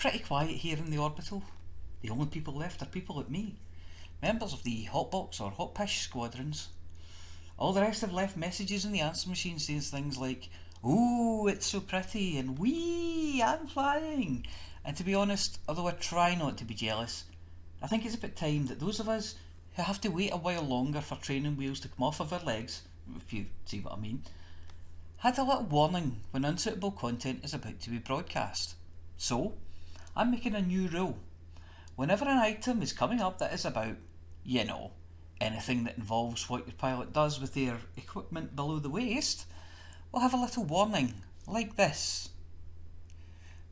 pretty quiet here in the Orbital. The only people left are people like me, members of the Hotbox or Hotpish squadrons. All the rest have left messages in the answer machine saying things like, "Ooh, it's so pretty," and "Wee, I'm flying." And to be honest, although I try not to be jealous, I think it's about time that those of us who have to wait a while longer for training wheels to come off of our legs, if you see what I mean, had a little warning when unsuitable content is about to be broadcast. So, I'm making a new rule. Whenever an item is coming up that is about, anything that involves what your pilot does with their equipment below the waist, we'll have a little warning, like this.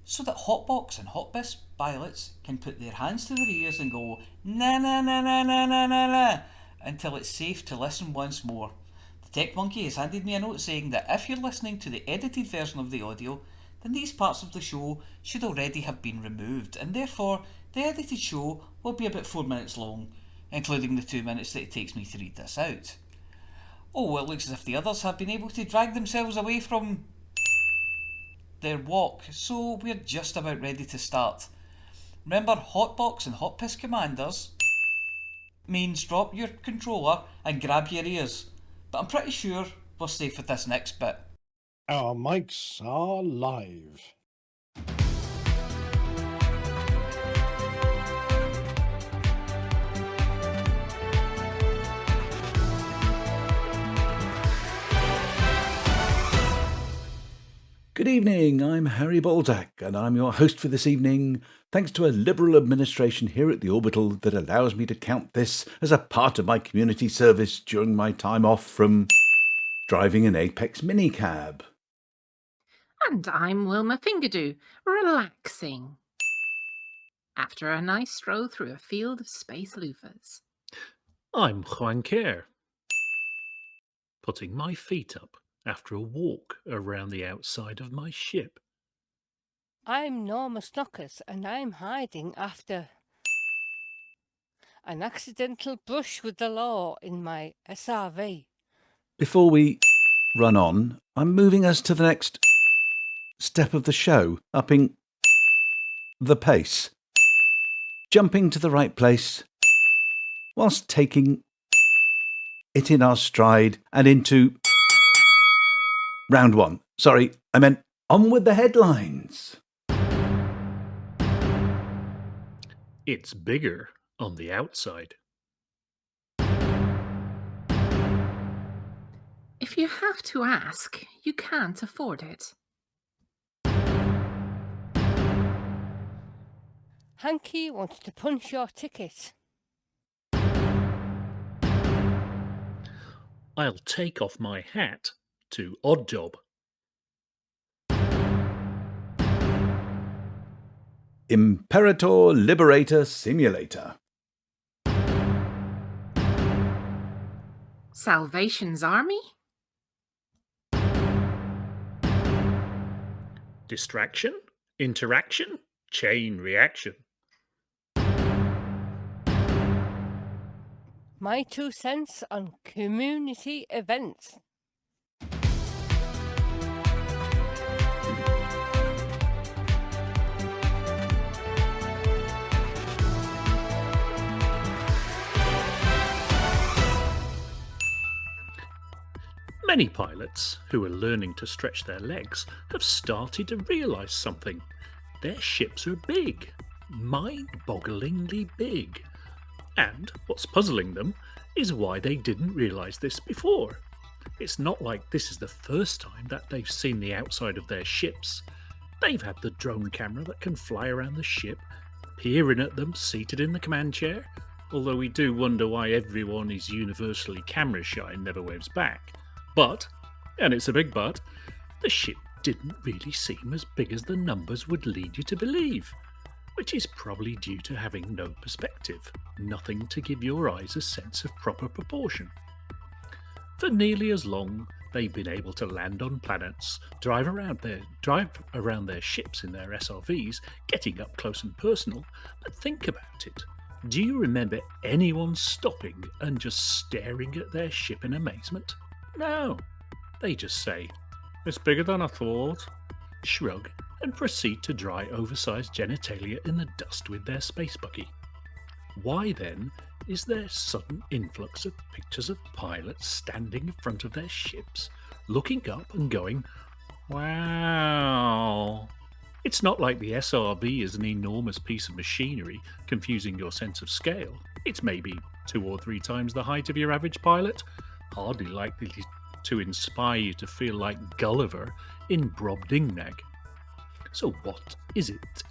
So that Hotbox and Hotbus pilots can put their hands to their ears and go, "Na na na na na na na na," until it's safe to listen once more. The Tech Monkey has handed me a note saying that if you're listening to the edited version of the audio, then these parts of the show should already have been removed, and therefore the edited show will be about 4 minutes long, including the 2 minutes that it takes me to read this out. Oh, it looks as if the others have been able to drag themselves away from their walk, so we're just about ready to start. Remember, Hotbox and Hotpiss commanders means drop your controller and grab your ears, but I'm pretty sure we're safe with this next bit. Our mics are live. Good evening, I'm Harry Balzac, and I'm your host for this evening, thanks to a liberal administration here at the Orbital that allows me to count this as a part of my community service during my time off from driving an Apex minicab. And I'm Wilma Fingerdew, relaxing after a nice stroll through a field of space loofahs. I'm Juan Kerr, putting my feet up after a walk around the outside of my ship. I'm Norma Snockers, and I'm hiding after an accidental brush with the law in my SRV. Before we run on, I'm moving us to the next step of the show, upping the pace, jumping to the right place, whilst taking it in our stride and into round one. Sorry, I meant on with the headlines. It's bigger on the outside. If you have to ask, you can't afford it. Hanky wants to punch your ticket. I'll take off my hat to Odd Job. Imperator Liberator Simulator. Salvation's Army? Distraction, interaction, chain reaction. My 2 cents on community events. Many pilots who are learning to stretch their legs have started to realise something. Their ships are big, mind-bogglingly big. And what's puzzling them is why they didn't realise this before. It's not like this is the first time that they've seen the outside of their ships. They've had the drone camera that can fly around the ship, peering at them seated in the command chair, although we do wonder why everyone is universally camera shy and never waves back. But, and it's a big but, the ship didn't really seem as big as the numbers would lead you to believe, which is probably due to having no perspective, nothing to give your eyes a sense of proper proportion. For nearly as long, they've been able to land on planets, drive around their ships in their SRVs, getting up close and personal, but think about it. Do you remember anyone stopping and just staring at their ship in amazement? No. They just say, "It's bigger than I thought." shrug, and proceed to dry oversized genitalia in the dust with their space buggy. Why then is there sudden influx of pictures of pilots standing in front of their ships, looking up and going, "Wow"? It's not like the SRV is an enormous piece of machinery confusing your sense of scale. It's maybe 2 or 3 times the height of your average pilot, hardly likely to inspire you to feel like Gulliver in Brobdingnag. So what is it?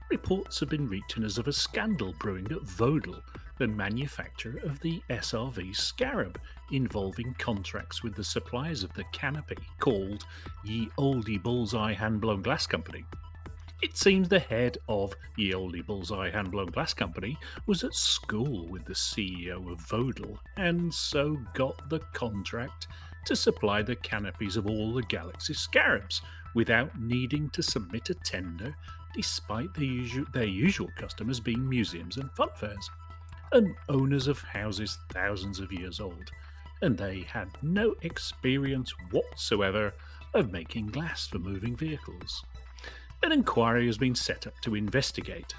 Reports have been reaching us of a scandal brewing at Vodal, the manufacturer of the SRV Scarab, involving contracts with the suppliers of the canopy called Ye Olde Bullseye Hand-Blown Glass Company. It seems the head of Ye Olde Bullseye Hand-Blown Glass Company was at school with the CEO of Vodal and so got the contract to supply the canopies of all the Galaxy Scarabs without needing to submit a tender, despite their usual customers being museums and fun fairs, and owners of houses thousands of years old, and they had no experience whatsoever of making glass for moving vehicles. An inquiry has been set up to investigate.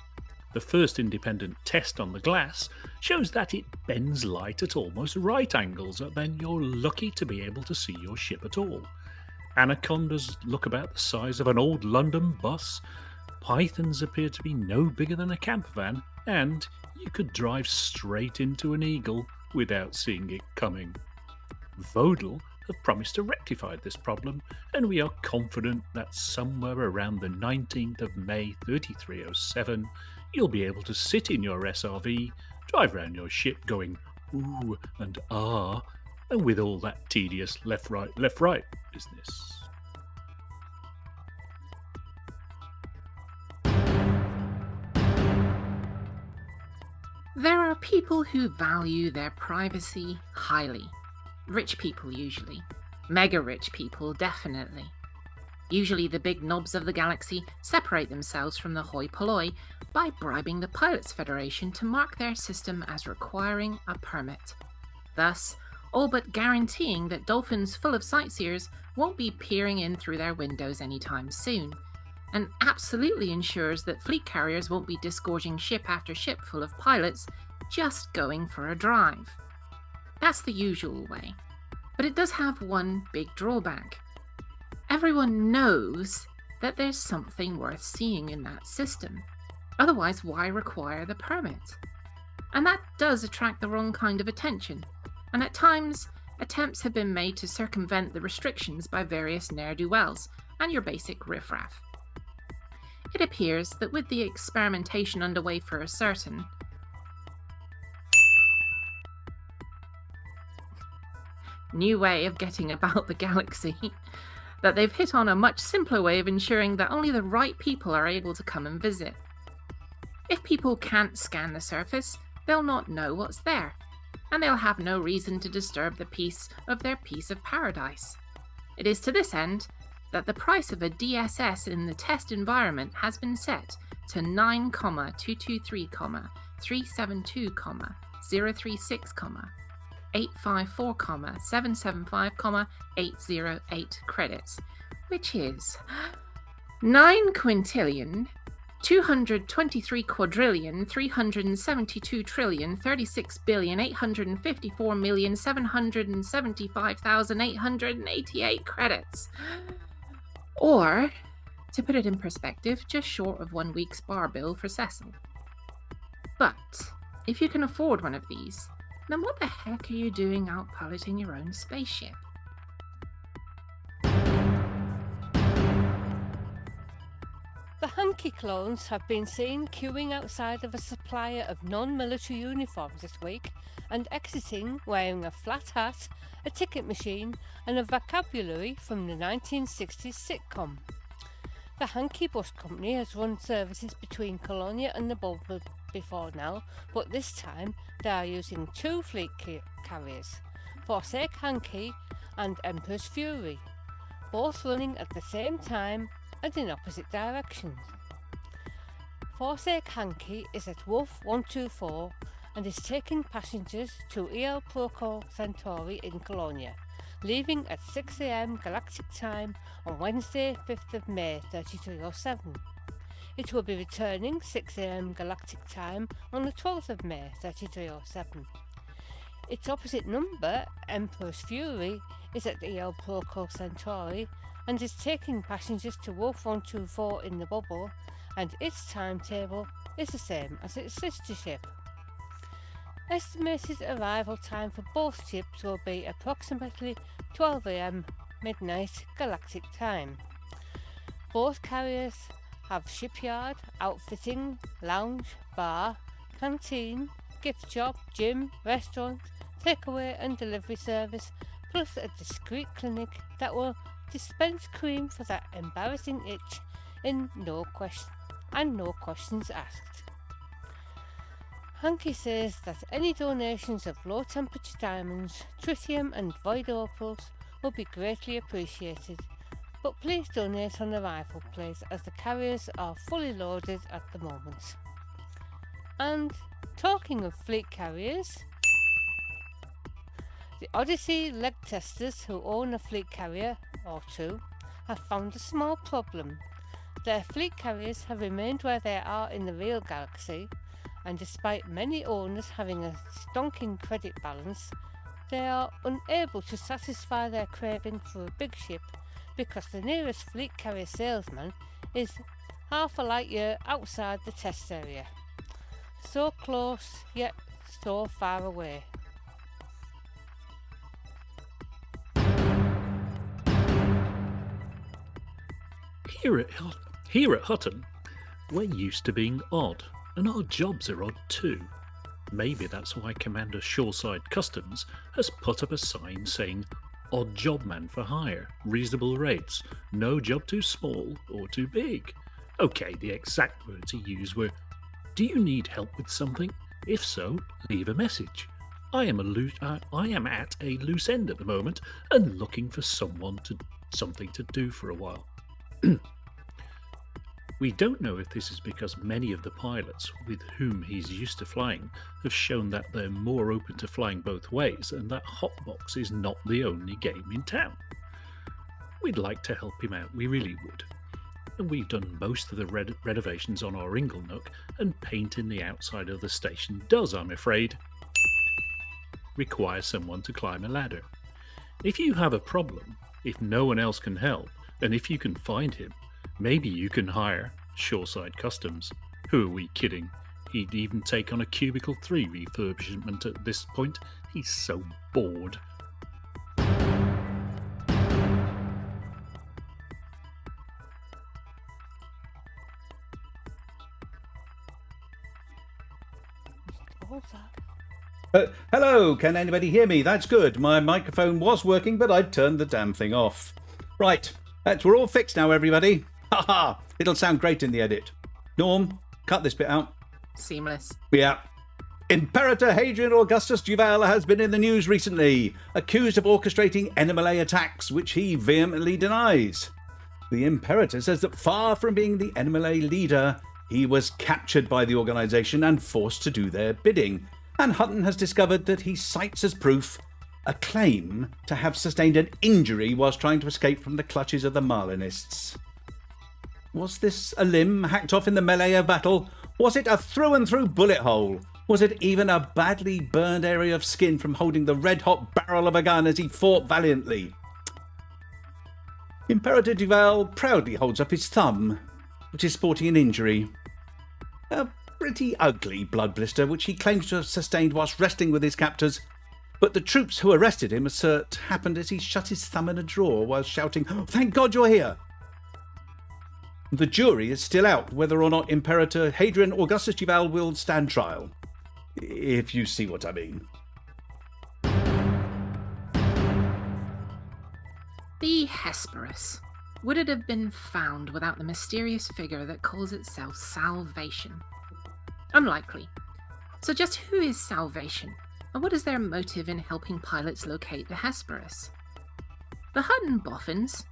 The first independent test on the glass shows that it bends light at almost right angles, and then you're lucky to be able to see your ship at all. Anacondas look about the size of an old London bus, pythons appear to be no bigger than a camper van, and you could drive straight into an eagle without seeing it coming. Vodal have promised to rectify this problem, and we are confident that somewhere around the 19th of May 3307, you'll be able to sit in your SRV, drive around your ship going ooh and ah, and with all that tedious left right business. There are people who value their privacy highly. Rich people usually. Mega rich people definitely. Usually the big knobs of the galaxy separate themselves from the hoi polloi by bribing the Pilots Federation to mark their system as requiring a permit. Thus, all but guaranteeing that dolphins full of sightseers won't be peering in through their windows anytime soon, and absolutely ensures that fleet carriers won't be disgorging ship after ship full of pilots just going for a drive. That's the usual way. But it does have one big drawback. Everyone knows that there's something worth seeing in that system. Otherwise, why require the permit? And that does attract the wrong kind of attention. And at times, attempts have been made to circumvent the restrictions by various ne'er-do-wells and your basic riffraff. It appears that with the experimentation underway for a certain new way of getting about the galaxy, that they've hit on a much simpler way of ensuring that only the right people are able to come and visit. If people can't scan the surface, they'll not know what's there, and they'll have no reason to disturb the peace of their piece of paradise. It is to this end that the price of a DSS in the test environment has been set to 9,223,372, 036, 854, 775, 808 credits, which is 9,223,372,854,775,888 credits. Or, to put it in perspective, just short of 1 week's bar bill for Cecil. But, if you can afford one of these, then what the heck are you doing out piloting your own spaceship? The Hanky clones have been seen queuing outside of a supplier of non-military uniforms this week and exiting wearing a flat hat, a ticket machine and a vocabulary from the 1960s sitcom. The Hanky Bus Company has run services between Colonia and the Bulba before now, but this time they are using 2 fleet carriers, Forsake Hanky and Emperor's Fury, both running at the same time and in opposite directions. Forsake Hanky is at Wolf 124 and is taking passengers to El Proco Centauri in Colonia, leaving at 6 a.m. Galactic Time on Wednesday, 5th of May 3307. It will be returning 6 a.m. Galactic Time on the 12th of May 3307. Its opposite number, Emperor's Fury, is at EL Proco Centauri and is taking passengers to Wolf 124 in the bubble, and its timetable is the same as its sister ship. Estimated arrival time for both ships will be approximately 12 a.m. midnight Galactic Time. Both carriers have shipyard, outfitting, lounge, bar, canteen, gift shop, gym, restaurant, takeaway and delivery service, plus a discreet clinic that will dispense cream for that embarrassing itch no questions asked. Hanky says that any donations of low temperature diamonds, tritium and void opals will be greatly appreciated, but please donate on arrival please, as the carriers are fully loaded at the moment. And talking of fleet carriers, the Odyssey leg testers who own a fleet carrier or two have found a small problem. Their fleet carriers have remained where they are in the real galaxy, and despite many owners having a stonking credit balance, they are unable to satisfy their craving for a big ship because the nearest fleet carrier salesman is half a light year outside the test area. So close, yet so far away. Here at Hutton, we're used to being odd, and our jobs are odd too. Maybe that's why Commander Shoreside Customs has put up a sign saying odd job man for hire, reasonable rates, no job too small or too big. Okay, the exact words he used were, do you need help with something? If so, leave a message. I am at a loose end at the moment and looking for something to do for a while. We don't know if this is because many of the pilots with whom he's used to flying have shown that they're more open to flying both ways and that Hotbox is not the only game in town. We'd like to help him out, we really would. And we've done most of the renovations on our Inglenook, and painting the outside of the station does, I'm afraid, require someone to climb a ladder. If you have a problem, if no one else can help, and if you can find him, maybe you can hire Shoreside Customs. Who are we kidding? He'd even take on a Cubicle 3 refurbishment at this point. He's so bored. Hello, can anybody hear me? That's good. My microphone was working, but I'd turned the damn thing off. Right, we're all fixed now, everybody. Ha ha! It'll sound great in the edit. Norm, cut this bit out. Seamless. Yeah. Imperator Hadrian Augustus Duval has been in the news recently, accused of orchestrating NMLA attacks, which he vehemently denies. The Imperator says that far from being the NMLA leader, he was captured by the organisation and forced to do their bidding. And Hutton has discovered that he cites as proof a claim to have sustained an injury whilst trying to escape from the clutches of the Marlinists. Was this a limb hacked off in the melee of battle? Was it a through-and-through bullet hole? Was it even a badly burned area of skin from holding the red-hot barrel of a gun as he fought valiantly? Imperator Duval proudly holds up his thumb, which is sporting an injury. A pretty ugly blood blister, which he claims to have sustained whilst wrestling with his captors, but the troops who arrested him assert happened as he shut his thumb in a drawer while shouting, "Oh, thank God you're here!" The jury is still out whether or not Imperator Hadrian Augustus Duval will stand trial, if you see what I mean. The Hesperus. Would it have been found without the mysterious figure that calls itself Salvation? Unlikely. So just who is Salvation, and what is their motive in helping pilots locate the Hesperus? The Hutton boffins.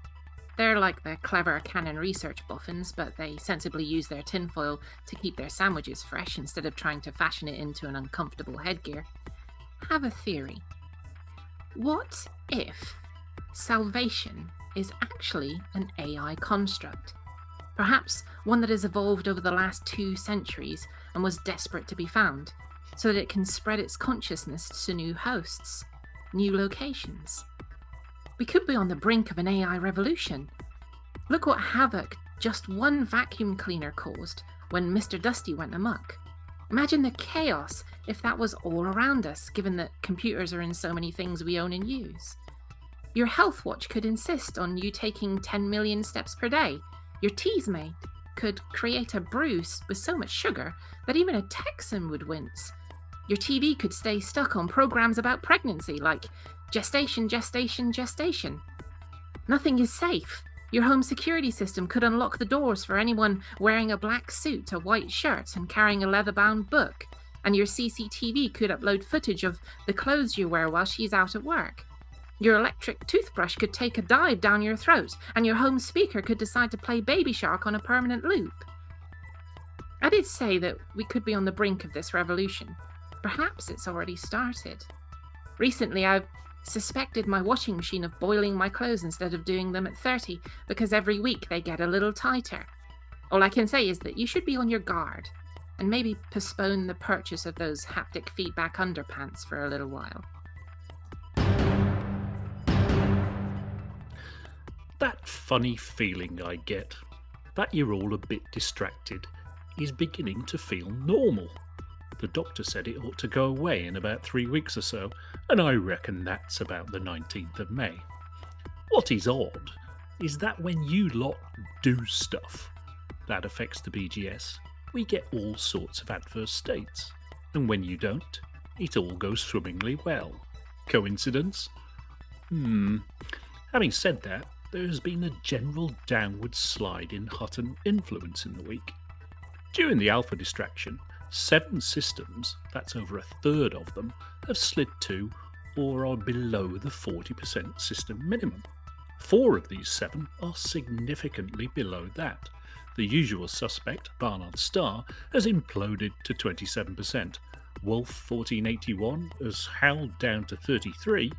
They're like the clever canon research boffins, but they sensibly use their tinfoil to keep their sandwiches fresh instead of trying to fashion it into an uncomfortable headgear. Have a theory. What if salvation is actually an AI construct. Perhaps one that has evolved over the last 2 centuries and was desperate to be found, so that it can spread its consciousness to new hosts, new locations. We could be on the brink of an AI revolution. Look what havoc just one vacuum cleaner caused when Mr. Dusty went amok. Imagine the chaos if that was all around us, given that computers are in so many things we own and use. Your health watch could insist on you taking 10 million steps per day. Your teas mate could create a brew with so much sugar that even a Texan would wince. Your TV could stay stuck on programs about pregnancy, like gestation, gestation, gestation. Nothing is safe. Your home security system could unlock the doors for anyone wearing a black suit, a white shirt, and carrying a leather-bound book. And your CCTV could upload footage of the clothes you wear while she's out at work. Your electric toothbrush could take a dive down your throat, and your home speaker could decide to play Baby Shark on a permanent loop. I did say that we could be on the brink of this revolution. Perhaps it's already started. Recently, I've suspected my washing machine of boiling my clothes instead of doing them at 30, because every week they get a little tighter. All I can say is that you should be on your guard, and maybe postpone the purchase of those haptic feedback underpants for a little while. That funny feeling I get, that you're all a bit distracted, is beginning to feel normal. The doctor said it ought to go away in about 3 weeks or so, and I reckon that's about the 19th of May. What is odd is that when you lot do stuff that affects the BGS, we get all sorts of adverse states, and when you don't, it all goes swimmingly well. Coincidence? Having said that, there has been a general downward slide in Hutton influence in the week. During the alpha distraction, 7 systems, that's over a third of them, have slid to or are below the 40% system minimum. 4 of these 7 are significantly below that. The usual suspect, Barnard Star, has imploded to 27%. Wolf 1481 has howled down to 33%.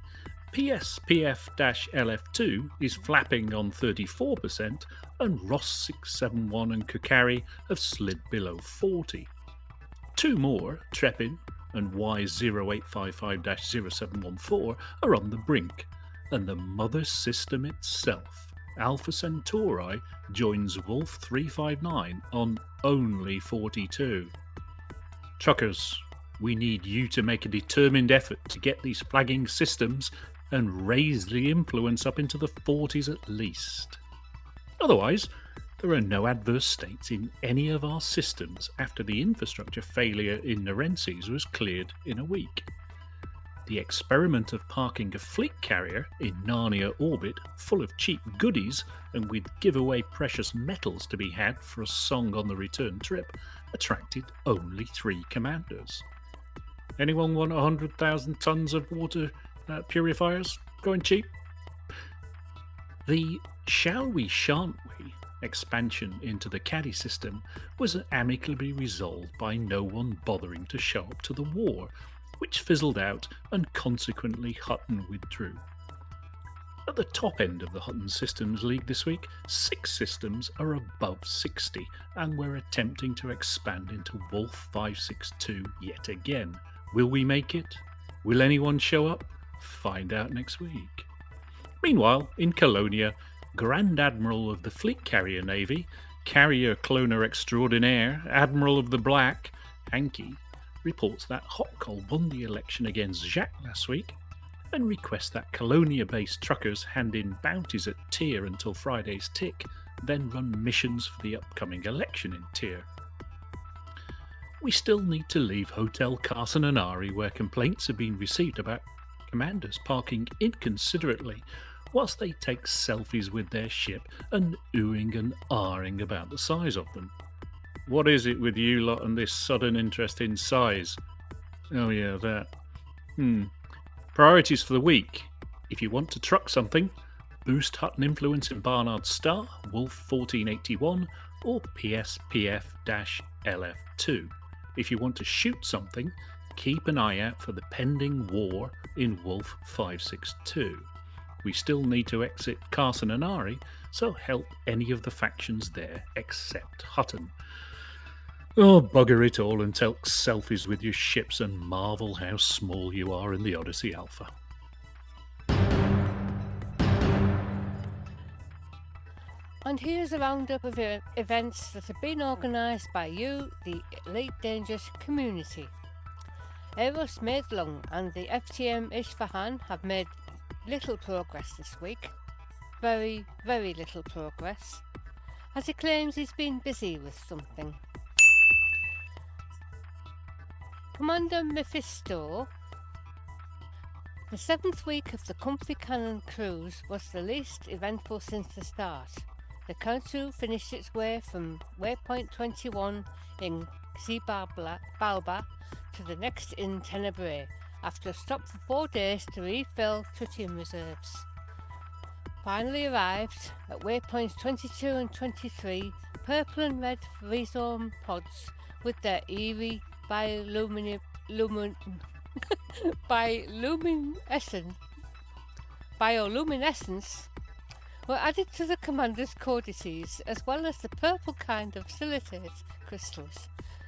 PSPF-LF2 is flapping on 34%, and Ross 671 and Kukari have slid below 40%. 2 more, Trepin and Y0855-0714, are on the brink, and the mother system itself, Alpha Centauri, joins Wolf 359 on only 42. Truckers, we need you to make a determined effort to get these flagging systems and raise the influence up into the 40s at least. Otherwise, there are no adverse states in any of our systems after the infrastructure failure in Narences was cleared in a week. The experiment of parking a fleet carrier in Narnia orbit full of cheap goodies and with giveaway precious metals to be had for a song on the return trip attracted only 3 commanders. Anyone want 100,000 tons of water purifiers going cheap? The shall we shan't we expansion into the caddy system was amicably resolved by no one bothering to show up to the war, which fizzled out and consequently Hutton withdrew. At the top end of the Hutton Systems League this week, 6 systems are above 60, and we're attempting to expand into Wolf 562 yet again. Will we make it? Will anyone show up? Find out next week. Meanwhile, in Colonia, Grand Admiral of the Fleet Carrier Navy, Carrier Cloner Extraordinaire, Admiral of the Black, Hankey, reports that Hotcol won the election against Jacques last week and requests that Colonia-based truckers hand in bounties at Tyr until Friday's tick, then run missions for the upcoming election in Tyr. We still need to leave Hotel Carson and Ari, where complaints have been received about commanders parking inconsiderately whilst they take selfies with their ship and oohing and ahhing about the size of them. What is it with you lot and this sudden interest in size? Oh yeah, that. Priorities for the week. If you want to truck something, boost Hutton influence in Barnard Star, Wolf 1481, or PSPF-LF2. If you want to shoot something, keep an eye out for the pending war in Wolf 562. We still need to exit Carson and Ari, so help any of the factions there except Hutton. Oh, bugger it all and take selfies with your ships and marvel how small you are in the Odyssey Alpha. And here's a roundup of events that have been organised by you, the Elite Dangerous community. Eros Maidlung and the FTM Isfahan have made little progress this week. Very, very little progress, as he claims he's been busy with something. Commander Mephisto. The 7th week of the Comfy Cannon cruise was the least eventful since the start. The Council finished its way from waypoint 21 in Xibalba to the next in Tenebrae, after a stop for 4 days to refill tritium reserves. Finally arrived at waypoints 22 and 23, purple and red rhizome pods with their eerie bioluminescence were added to the commander's codices, as well as the purple kind of silicate crystals.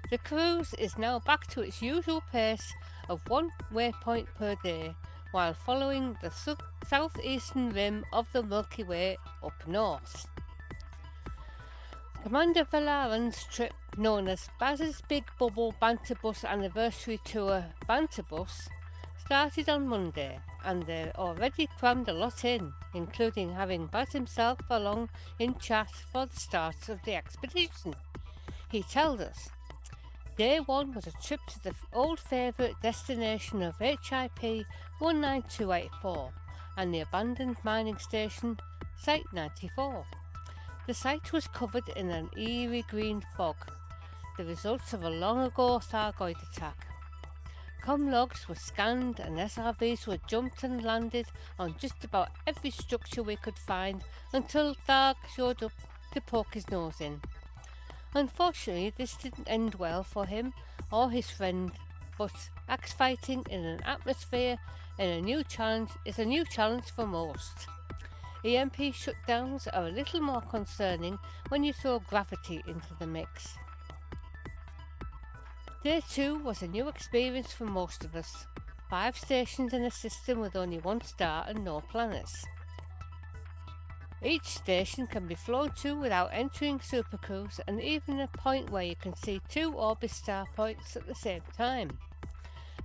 The cruise is now back to its usual pace of 1 waypoint per day, while following the southeastern rim of the Milky Way up north. Commander Valaran's trip, known as Baz's Big Bubble Banter Bus Anniversary Tour Banter Bus, started on Monday, and they're already crammed a lot in, including having Baz himself along in chat for the start of the expedition. He tells us, Day 1 was a trip to the old favourite destination of HIP 19284 and the abandoned mining station, Site 94. The site was covered in an eerie green fog, the results of a long-ago Thargoid attack. Com logs were scanned and SRVs were jumped and landed on just about every structure we could find until Tharg showed up to poke his nose in. Unfortunately, this didn't end well for him or his friend, but axe fighting in an atmosphere is a new challenge for most. EMP shutdowns are a little more concerning when you throw gravity into the mix. Day 2 was a new experience for most of us. 5 stations in a system with only 1 star and no planets. Each station can be flown to without entering supercruise, and even a point where you can see 2 orbit star points at the same time.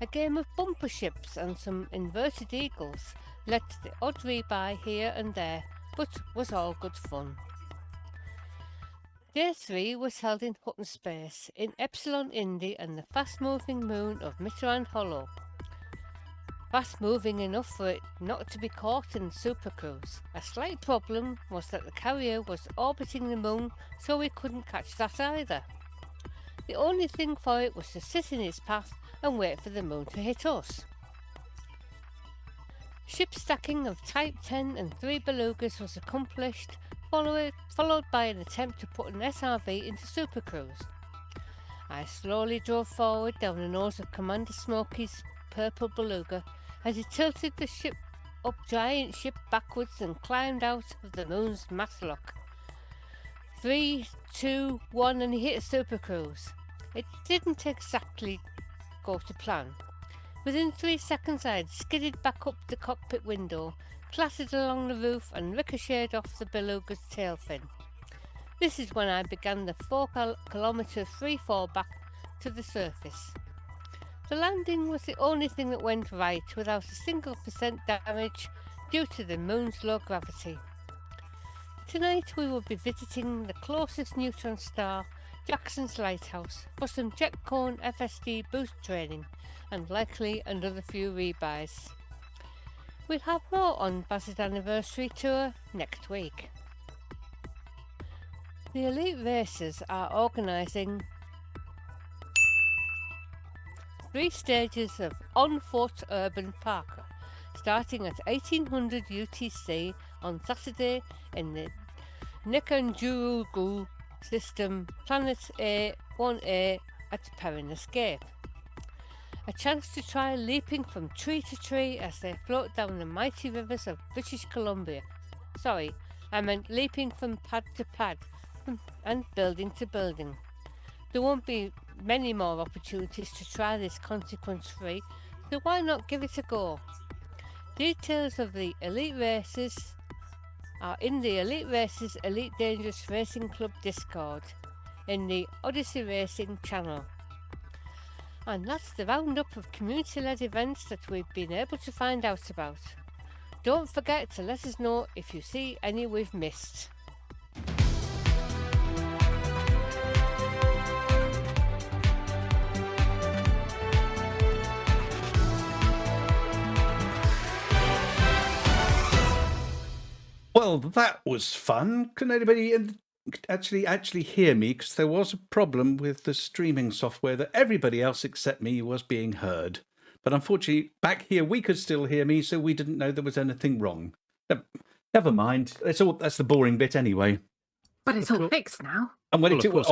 A game of bumper ships and some inverted eagles led to the odd rebuy here and there, but was all good fun. Day 3 was held in Hutton Space, in Epsilon Indi and the fast-moving moon of Mitterrand Hollow. Fast-moving enough for it not to be caught in supercruise. A slight problem was that the carrier was orbiting the moon, so we couldn't catch that either. The only thing for it was to sit in its path and wait for the moon to hit us. Ship stacking of Type 10 and 3 belugas was accomplished, followed by an attempt to put an SRV into supercruise. I slowly drove forward down the nose of Commander Smokey's purple beluga as he tilted the giant ship backwards and climbed out of the moon's matlock. 3, 2, 1 and he hit a supercruise. It didn't exactly go to plan. Within 3 seconds I had skidded back up the cockpit window, clattered along the roof and ricocheted off the beluga's tail fin. This is when I began the 4-kilometre free fall back to the surface. The landing was the only thing that went right without a single % damage due to the moon's low gravity. Tonight we will be visiting the closest neutron star, Jackson's Lighthouse, for some jet cone FSD boost training and likely another few rebuys. We'll have more on Baz's anniversary tour next week. The Elite Racers are organising 3 stages of on-foot urban parkour, starting at 1800 UTC on Saturday in the Nekanjurugu system, Planet A1A at Perrin Escape. a chance to try leaping from tree to tree as they float down the mighty rivers of British Columbia. Sorry, I meant leaping from pad to pad and building to building. There won't be many more opportunities to try this consequence-free, so why not give it a go? Details of the Elite Races are in the Elite Races Elite Dangerous Racing Club Discord in the Odyssey Racing channel. And that's the roundup of community-led events that we've been able to find out about. Don't forget to let us know if you see any we've missed. Well, that was fun. Can anybody actually hear me? Because there was a problem with the streaming software that everybody else except me was being heard. But unfortunately, back here we could still hear me, so we didn't know there was anything wrong. Never mind. That's the boring bit anyway. But it's all fixed now. And when Well, of course,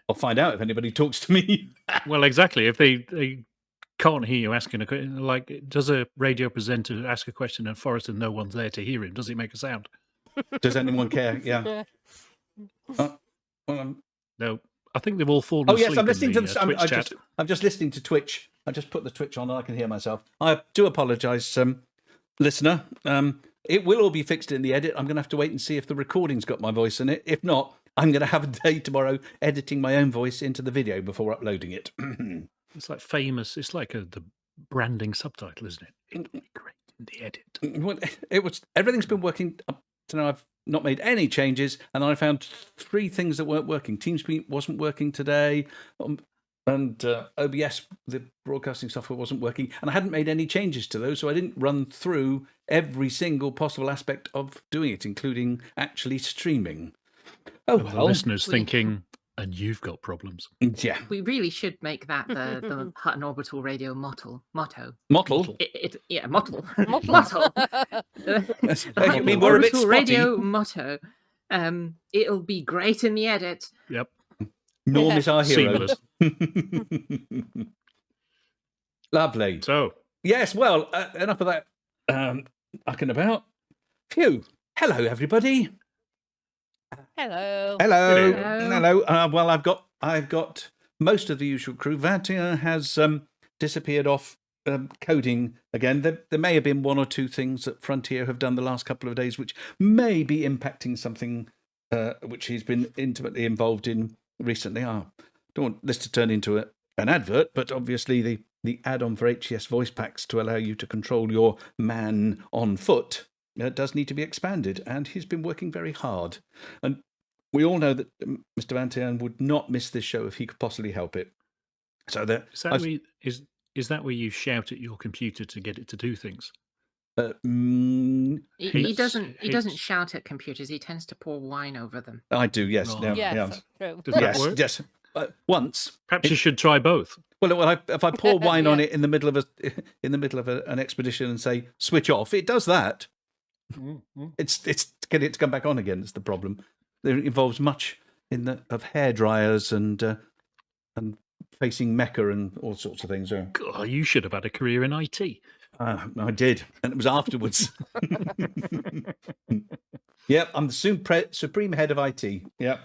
I'll find out if anybody talks to me. well, exactly. If they can't hear you asking a question, like, does a radio presenter ask a question in forest and no one's there to hear him? Does it make a sound? Does anyone care? Yeah. No. I think they've all fallen Oh asleep. yes, I'm listening to the. Twitch chat. I'm just listening to Twitch. I just put the Twitch on and I can hear myself. I do apologise, listener. It will all be fixed in the edit. I'm going to have to wait and see if the recording's got my voice in it. If not, I'm going to have a day tomorrow editing my own voice into the video before uploading it. It's like famous. It's like the branding subtitle, isn't it? It'll be great in the edit. Well, everything's been working up to now. I've not made any changes, and I found 3 things that weren't working. TeamSpeak wasn't working today, and OBS, the broadcasting software, wasn't working, and I hadn't made any changes to those, so I didn't run through every single possible aspect of doing it, including actually streaming. Oh, and the listeners thinking, and you've got problems. Yeah. We really should make that the Hutton Orbital radio motto. Mottle? Mottle. Motto. You mean we're a bit spotty? Radio motto. It'll be great in the edit. Yep. Norm is our hero. Seamless. Lovely. So, yes, well, enough of that ucking about. Phew. Hello, everybody. Hello. Hello. Well, I've got most of the usual crew. Banter has disappeared off coding again. There may have been 1 or 2 things that Frontier have done the last couple of days which may be impacting something which he's been intimately involved in recently. I don't want this to turn into an advert, but obviously the add-on for HCS voice packs to allow you to control your man on foot does need to be expanded, and he's been working very hard. And we all know that Mr. Banter would not miss this show if he could possibly help it. So is that where you shout at your computer to get it to do things? He doesn't shout at computers. He tends to pour wine over them. I do, yes. Right. Yes, true. Does that work? Yes. Once. Perhaps you should try both. Well, if I pour wine on it in the middle of an expedition and say switch off, it does that. It's get it to come back on again. It's the problem. It involves much of hair dryers and facing Mecca and all sorts of things. God, you should have had a career in IT. I did, and it was afterwards. Yep, I'm the supreme head of IT. Yep,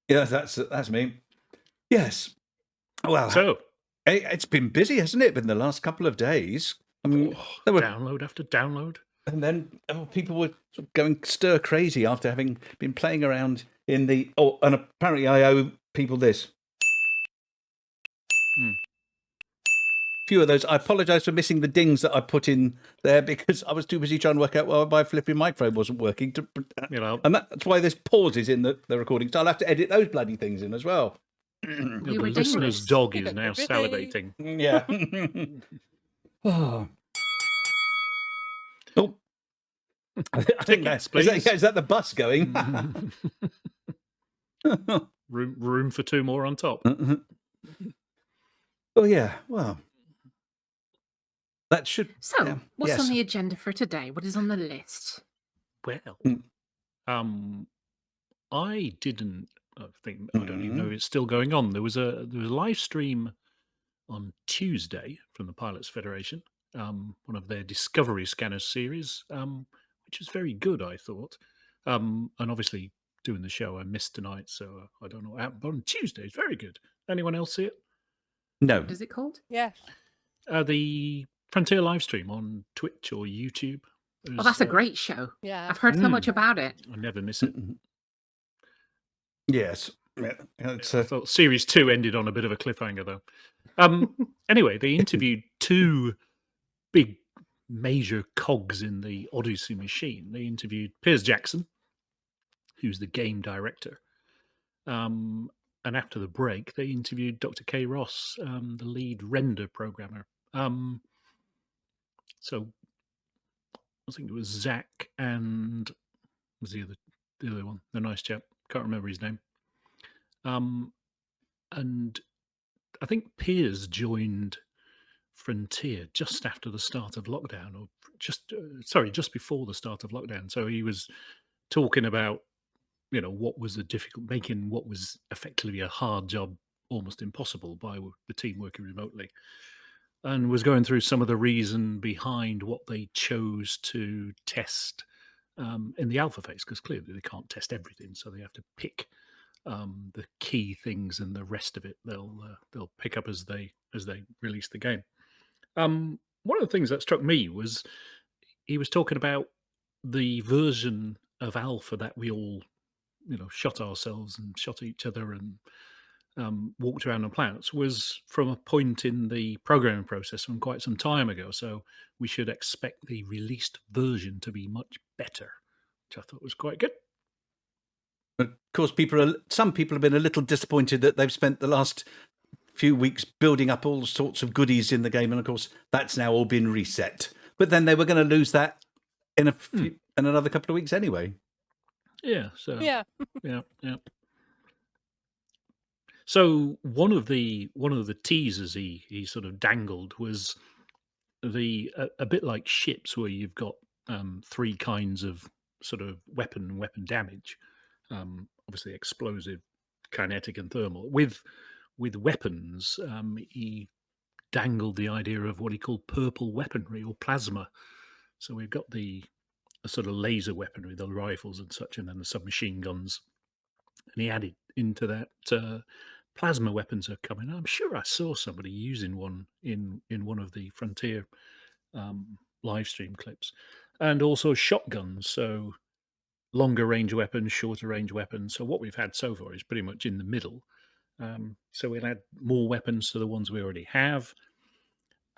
yeah, that's me. Yes. Well, So, it's been busy, hasn't it? Been the last couple of days. I mean, there were download after download. And then people were sort of going stir crazy after having been playing around in the. Oh, and apparently I owe people this. Few of those. I apologise for missing the dings that I put in there because I was too busy trying to work out why my flipping microphone wasn't working. And that's why there's pauses in the recording. So I'll have to edit those bloody things in as well. The listener's dog is now salivating. Yeah. Oh. I think is that the bus going? room for 2 more on top. Oh yeah, well, that should. So, what's on the agenda for today? What is on the list? Well, I don't even know if it's still going on. There was a live stream on Tuesday from the Pilots Federation, one of their Discovery Scanners series, which was very good, I thought. And obviously, doing the show, I missed tonight, so I don't know what happened. But on Tuesday, it's very good. Anyone else see it? No. What is it called? Yes. The Frontier live stream on Twitch or YouTube. Oh, that's a great show. Yeah. I've heard so much about it. I never miss it. Yes. Yeah, it's, I thought Series 2 ended on a bit of a cliffhanger, though. Anyway, they interviewed two big major cogs in the Odyssey machine. They interviewed Piers Jackson, who's the game director. And after the break, they interviewed Dr. K. Ross, the lead render programmer. So I think it was Zach and was the other one, the nice chap. Can't remember his name. And I think Piers joined Frontier just after the start of lockdown, or just before the start of lockdown. So he was talking about, what was making what was effectively a hard job almost impossible by the team working remotely, and was going through some of the reason behind what they chose to test in the alpha phase, because clearly they can't test everything, so they have to pick the key things, and the rest of it they'll pick up as they release the game. One of the things that struck me was he was talking about the version of alpha that we all, shot ourselves and shot each other and walked around on planets was from a point in the programming process from quite some time ago. So we should expect the released version to be much better, which I thought was quite good. Of course, some people have been a little disappointed that they've spent the last few weeks building up all sorts of goodies in the game, and of course, that's now all been reset. But then they were going to lose that in in another couple of weeks anyway. Yeah. So Yeah. yeah. So one of the teasers he sort of dangled was a bit like ships, where you've got three kinds of sort of weapon damage. Obviously explosive, kinetic, and thermal. With weapons, he dangled the idea of what he called purple weaponry or plasma. So we've got the sort of laser weaponry, the rifles and such, and then the submachine guns. And he added into that plasma weapons are coming. I'm sure I saw somebody using one in one of the Frontier live stream clips, and also shotguns. So longer range weapons, shorter range weapons. So what we've had so far is pretty much in the middle. So we'll add more weapons to the ones we already have.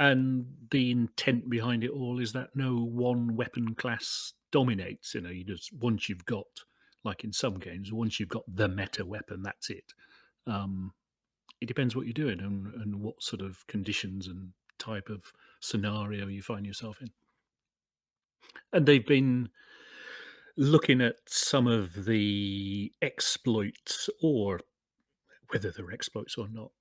And the intent behind it all is that no one weapon class dominates. You just, once you've got, like in some games, once you've got the meta weapon, that's it. It depends what you're doing and what sort of conditions and type of scenario you find yourself in. And they've been looking at some of the exploits, or whether they're exploits or not,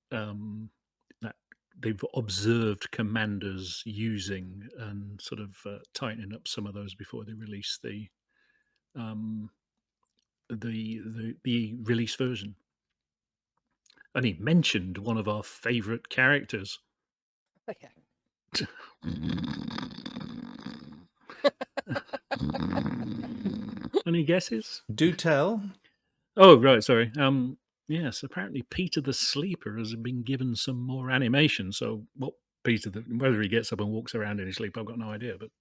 that they've observed commanders using, and sort of tightening up some of those before they release the release version. And he mentioned one of our favourite characters. Okay. Any guesses? Do tell. Oh, right, sorry. Yes, apparently Peter the Sleeper has been given some more animation. So what whether he gets up and walks around in his sleep, I've got no idea. But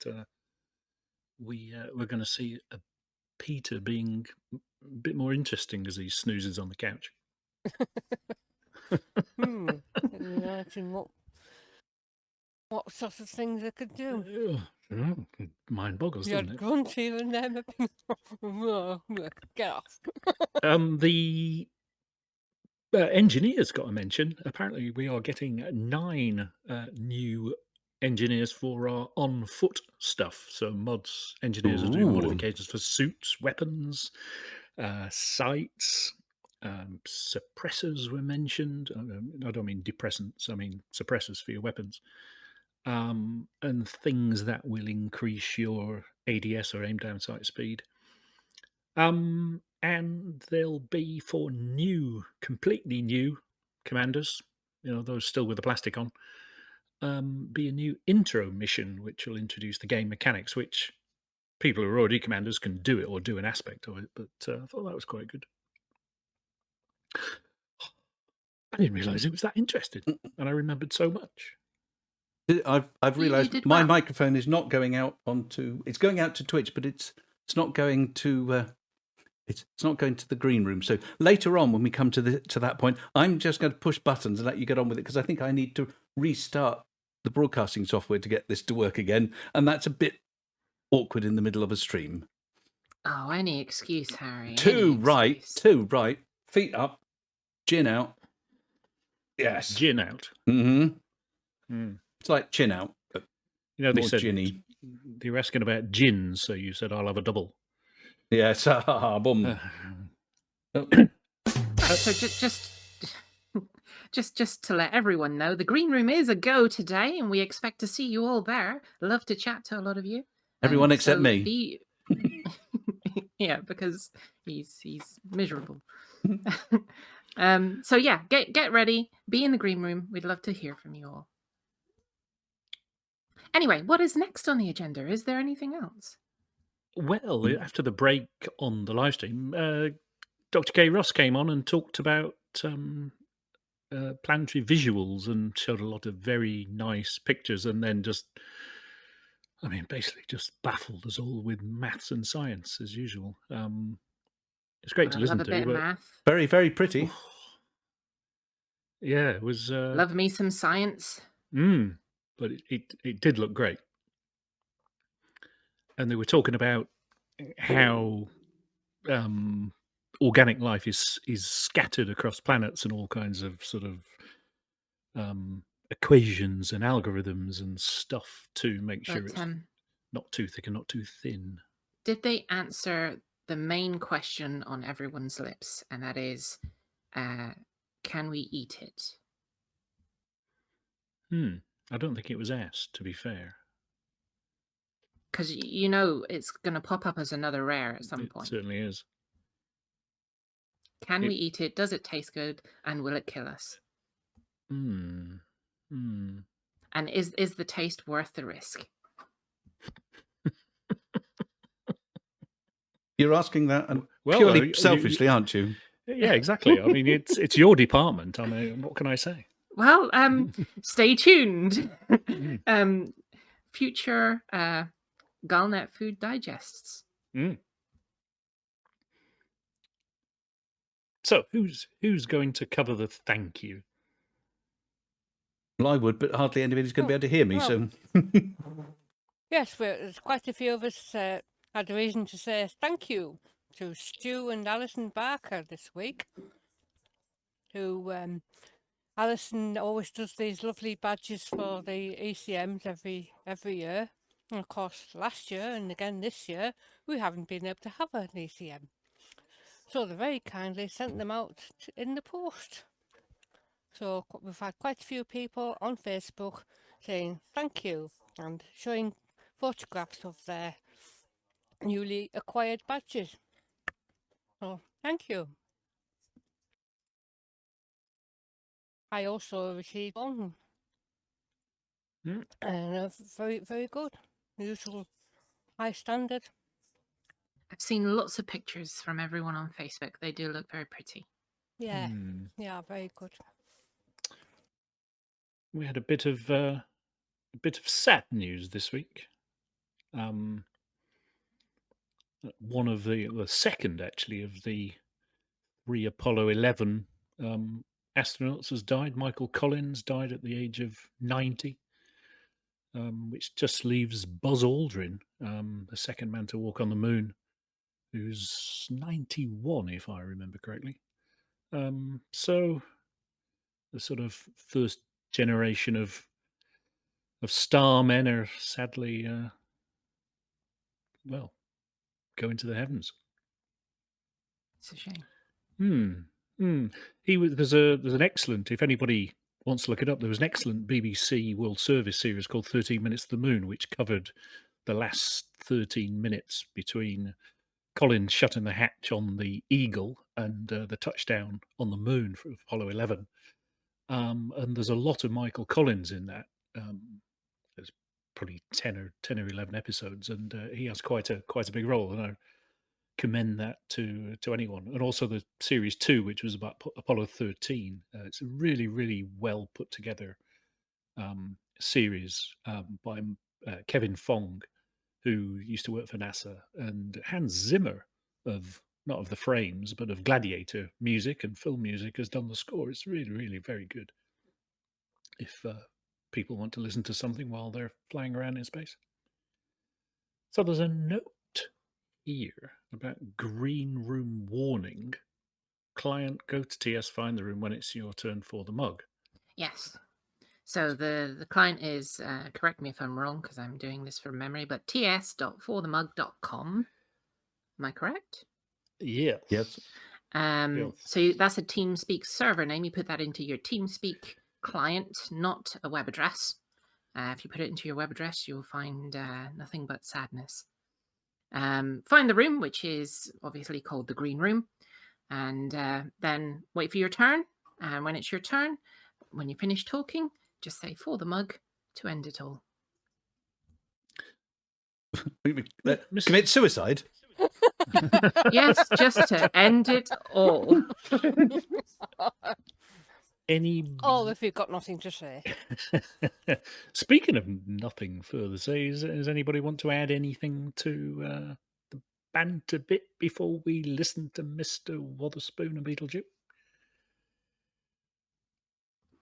we're going to see a Peter being a bit more interesting as he snoozes on the couch. Imagine what sort of things they could do. Mind boggles, You doesn't had it? Grunty and them. Get off. The engineers got a mention. Apparently, we are getting 9 new engineers for our on-foot stuff. So mods, engineers are doing Ooh. modifications for suits, weapons, sights, suppressors were mentioned. I don't mean depressants, I mean suppressors for your weapons. And things that will increase your ADS, or aim down sight speed. And they'll be for completely new commanders. those still with the plastic on, be a new intro mission, which will introduce the game mechanics, which people who are already commanders can do it or do an aspect of it. But I thought that was quite good. I didn't realise it was that interesting, and I remembered so much. I've You realised did my well. microphone is not going out onto. It's going out to Twitch, but it's not going to. It's not going to the green room. So later on, when we come to that point, I'm just going to push buttons and let you get on with it, because I think I need to restart the broadcasting software to get this to work again, and that's a bit awkward in the middle of a stream. Oh, any excuse, Harry. Two any excuse. right, feet up, gin out. Yes. Gin out. Mm-hmm. It's like chin out, but they more said ginny. They were asking about gins, so you said I'll have a double. Yes, boom. So just to let everyone know, the green room is a go today, and we expect to see you all there. Love to chat to a lot of you. Everyone except me. Yeah, because he's miserable. So yeah, get ready. Be in the green room. We'd love to hear from you all. Anyway, what is next on the agenda? Is there anything else? Well, after the break on the live stream, Dr. K. Ross came on and talked about planetary visuals and showed a lot of very nice pictures, and then basically just baffled us all with maths and science as usual. It's great to listen love a to. bit of math. Very, very pretty. Yeah, it was. Love me some science. But it did look great. And they were talking about how organic life is scattered across planets and all kinds of sort of equations and algorithms and stuff to make sure it's not too thick and not too thin. Did they answer the main question on everyone's lips, and that is, can we eat it? I don't think it was asked, to be fair. Because it's going to pop up as another rare at some point. It certainly is. Can we eat it? Does it taste good? And will it kill us? And is the taste worth the risk? You're asking that purely selfishly, aren't you? Yeah, exactly. I mean, it's your department. I mean, what can I say? Well, stay tuned. Future Galnet food digests. So, who's going to cover the thank you? Well, I would, but hardly anybody's going to be able to hear me. So, yes, there's quite a few of us had a reason to say thank you to Stu and Alison Barker this week. Who Alison always does these lovely badges for the ECMs every year. And of course, last year and again this year, we haven't been able to have an ECM. So they very kindly sent them out in the post. So we've had quite a few people on Facebook saying thank you and showing photographs of their newly acquired badges. So thank you. I also received one. And very, very good. Usual high standard. I've seen lots of pictures from everyone on Facebook. They do look very pretty. Yeah, yeah, very good. We had a bit of sad news this week. One of the second actually of the 3 Apollo 11 astronauts has died. Michael Collins died at the age of 90, which just leaves Buzz Aldrin, the second man to walk on the moon, who's 91, if I remember correctly. So the sort of first generation of starmen are sadly, going to the heavens. It's a shame. There's an excellent, if anybody wants to look it up, there was an excellent BBC World Service series called 13 Minutes to the Moon, which covered the last 13 minutes between Collins shutting the hatch on the Eagle and the touchdown on the moon for Apollo 11. And there's a lot of Michael Collins in that. There's probably 10 or 11 episodes, and he has quite a big role, and I commend that to anyone. And also the series 2, which was about Apollo 13. It's a really, really well put together series by Kevin Fong, who used to work for NASA, and Hans Zimmer of not of the Frames, but of Gladiator music and film music has done the score. It's really, really very good. If people want to listen to something while they're flying around in space. So there's a note here about green room warning. Client, go to TS, find the room when it's your turn for the mug. Yes. So the client is, correct me if I'm wrong because I'm doing this from memory, but ts.forthemug.com. Am I correct? Yes. Yes. So that's a TeamSpeak server name. You put that into your TeamSpeak client, not a web address. If you put it into your web address, you'll find nothing but sadness. Find the room, which is obviously called the green room, and then wait for your turn. And when it's your turn, when you finish talking, just say "for the mug" to end it all. Commit suicide? Yes, just to end it all. If you've got nothing to say. Speaking of nothing further to say, does anybody want to add anything to the banter bit before we listen to Mr. Wotherspoon and Beetlejuice?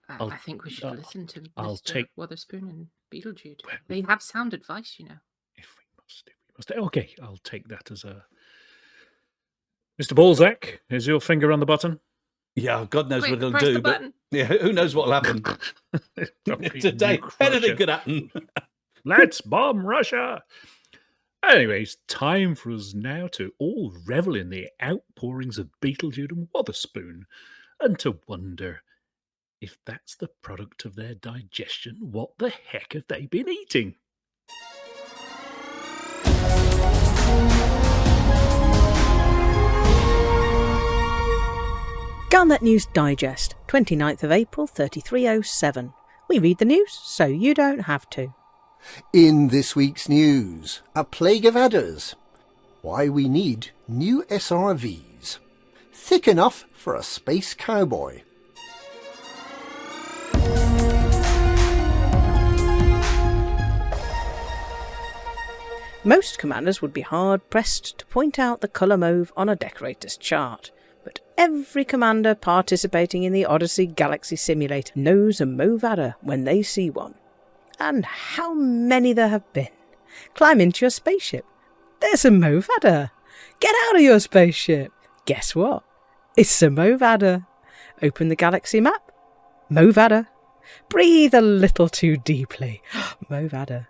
I think we should listen to I'll Mr. take Wotherspoon and Beetlejuice. They have sound advice, you know. If we must. Okay, I'll take that as a... Mr. Balzac, is your finger on the button? Yeah, God knows Quick, what it'll press do, the but button. yeah, who knows what'll happen today? Anything could happen. Let's bomb Russia. Anyways, time for us now to all revel in the outpourings of Beetlejuice and Wotherspoon, and to wonder if that's the product of their digestion. What the heck have they been eating? Galnet News Digest, 29th of April 3307. We read the news so you don't have to. In this week's news, a plague of adders. Why we need new SRVs. Thick enough for a space cowboy. Most commanders would be hard-pressed to point out the colour mauve on a decorator's chart, but every commander participating in the Odyssey Galaxy Simulator knows a mauve adder when they see one. And how many there have been. Climb into your spaceship. There's a mauve adder. Get out of your spaceship. Guess what? It's a mauve adder. Open the galaxy map. Mauve adder. Breathe a little too deeply. Mauve adder.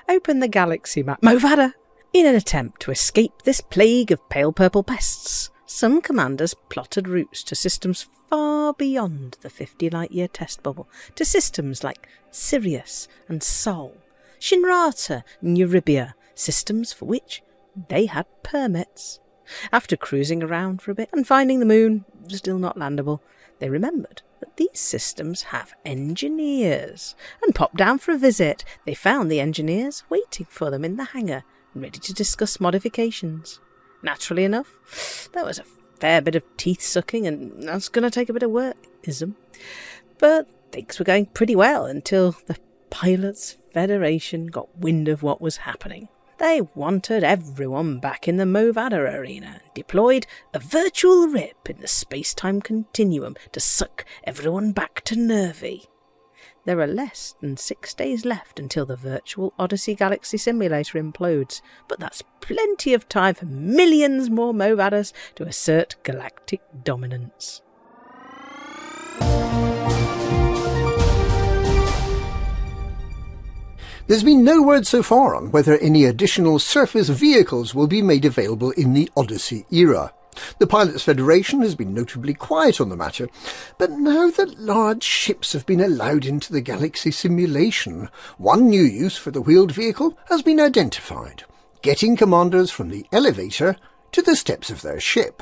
Open the galaxy map. Mauve adder. In an attempt to escape this plague of pale purple pests, some commanders plotted routes to systems far beyond the 50 light-year test bubble, to systems like Sirius and Sol, Shinrata and Eurybia, systems for which they had permits. After cruising around for a bit and finding the moon still not landable, they remembered that these systems have engineers, and popped down for a visit. They found the engineers waiting for them in the hangar, ready to discuss modifications. Naturally enough, there was a fair bit of teeth-sucking, and that's going to take a bit of work-ism. But things were going pretty well until the Pilots Federation got wind of what was happening. They wanted everyone back in the Mauve Adder arena and deployed a virtual rip in the space-time continuum to suck everyone back to Nervy. There are less than 6 days left until the virtual Odyssey Galaxy Simulator implodes, but that's plenty of time for millions more Mauve Adders to assert galactic dominance. There's been no word so far on whether any additional surface vehicles will be made available in the Odyssey era. The Pilots Federation has been notably quiet on the matter, but now that large ships have been allowed into the Galaxy simulation, one new use for the wheeled vehicle has been identified: getting commanders from the elevator to the steps of their ship.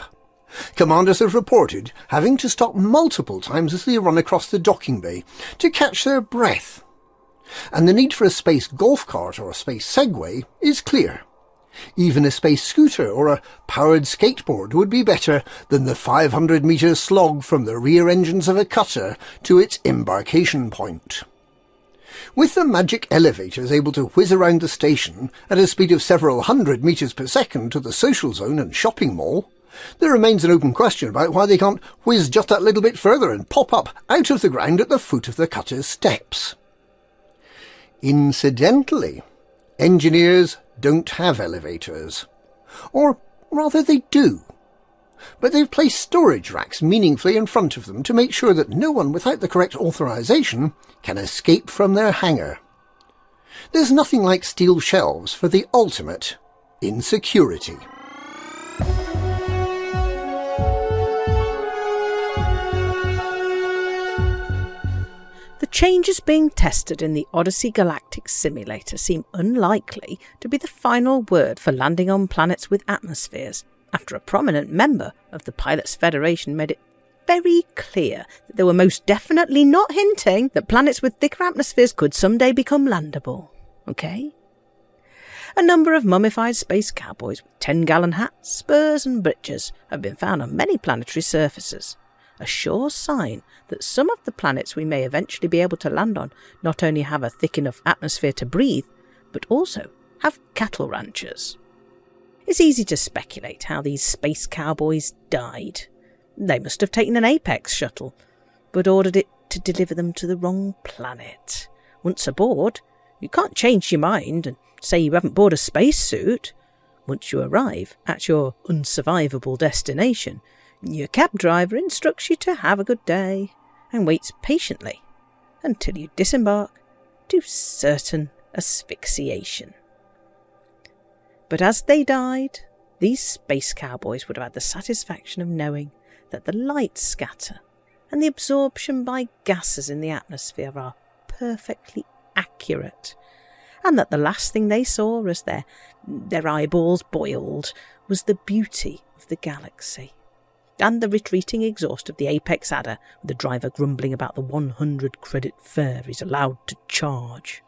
Commanders have reported having to stop multiple times as they run across the docking bay to catch their breath. And the need for a space golf cart or a space Segway is clear. Even a space scooter or a powered skateboard would be better than the 500-metre slog from the rear engines of a cutter to its embarkation point. With the magic elevators able to whiz around the station at a speed of several hundred metres per second to the social zone and shopping mall, there remains an open question about why they can't whiz just that little bit further and pop up out of the ground at the foot of the cutter's steps. Incidentally, engineers don't have elevators. Or rather they do. But they've placed storage racks meaningfully in front of them to make sure that no one without the correct authorization can escape from their hangar. There's nothing like steel shelves for the ultimate in security. The changes being tested in the Odyssey Galactic Simulator seem unlikely to be the final word for landing on planets with atmospheres, after a prominent member of the Pilots Federation made it very clear that they were most definitely not hinting that planets with thicker atmospheres could someday become landable. Okay? A number of mummified space cowboys with 10-gallon hats, spurs and breeches have been found on many planetary surfaces. A sure sign that some of the planets we may eventually be able to land on not only have a thick enough atmosphere to breathe, but also have cattle ranchers. It's easy to speculate how these space cowboys died. They must have taken an Apex shuttle, but ordered it to deliver them to the wrong planet. Once aboard, you can't change your mind and say you haven't bought a spacesuit. Once you arrive at your unsurvivable destination, your cab driver instructs you to have a good day and waits patiently until you disembark to certain asphyxiation. But as they died, these space cowboys would have had the satisfaction of knowing that the light scatter and the absorption by gases in the atmosphere are perfectly accurate, and that the last thing they saw as their eyeballs boiled was the beauty of the galaxy and the retreating exhaust of the Apex adder, with the driver grumbling about the 100 credit fare he's allowed to charge.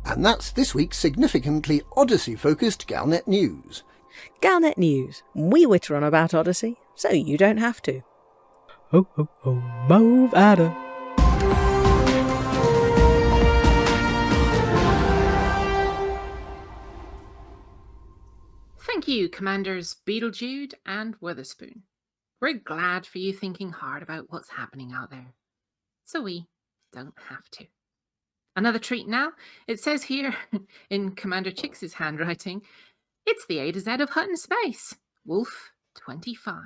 And that's this week's significantly Odyssey-focused Galnet news. Galnet news. We witter on about Odyssey, so you don't have to. Ho, ho, ho, mauve adder. Thank you, Commanders Beetlejude and Witherspoon. We're glad for you thinking hard about what's happening out there, so we don't have to. Another treat now. It says here in Commander Chix's handwriting, it's the A to Z of Hutton Space, Wolf 25.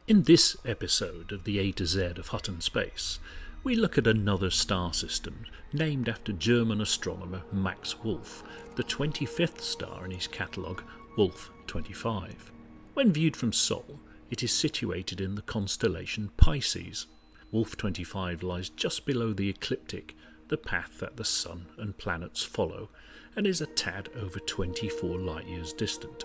In this episode of the A to Z of Hutton Space, we look at another star system named after German astronomer Max Wolf, the 25th star in his catalogue, Wolf 25. When viewed from Sol, it is situated in the constellation Pisces. Wolf 25 lies just below the ecliptic, the path that the Sun and planets follow, and is a tad over 24 light-years distant.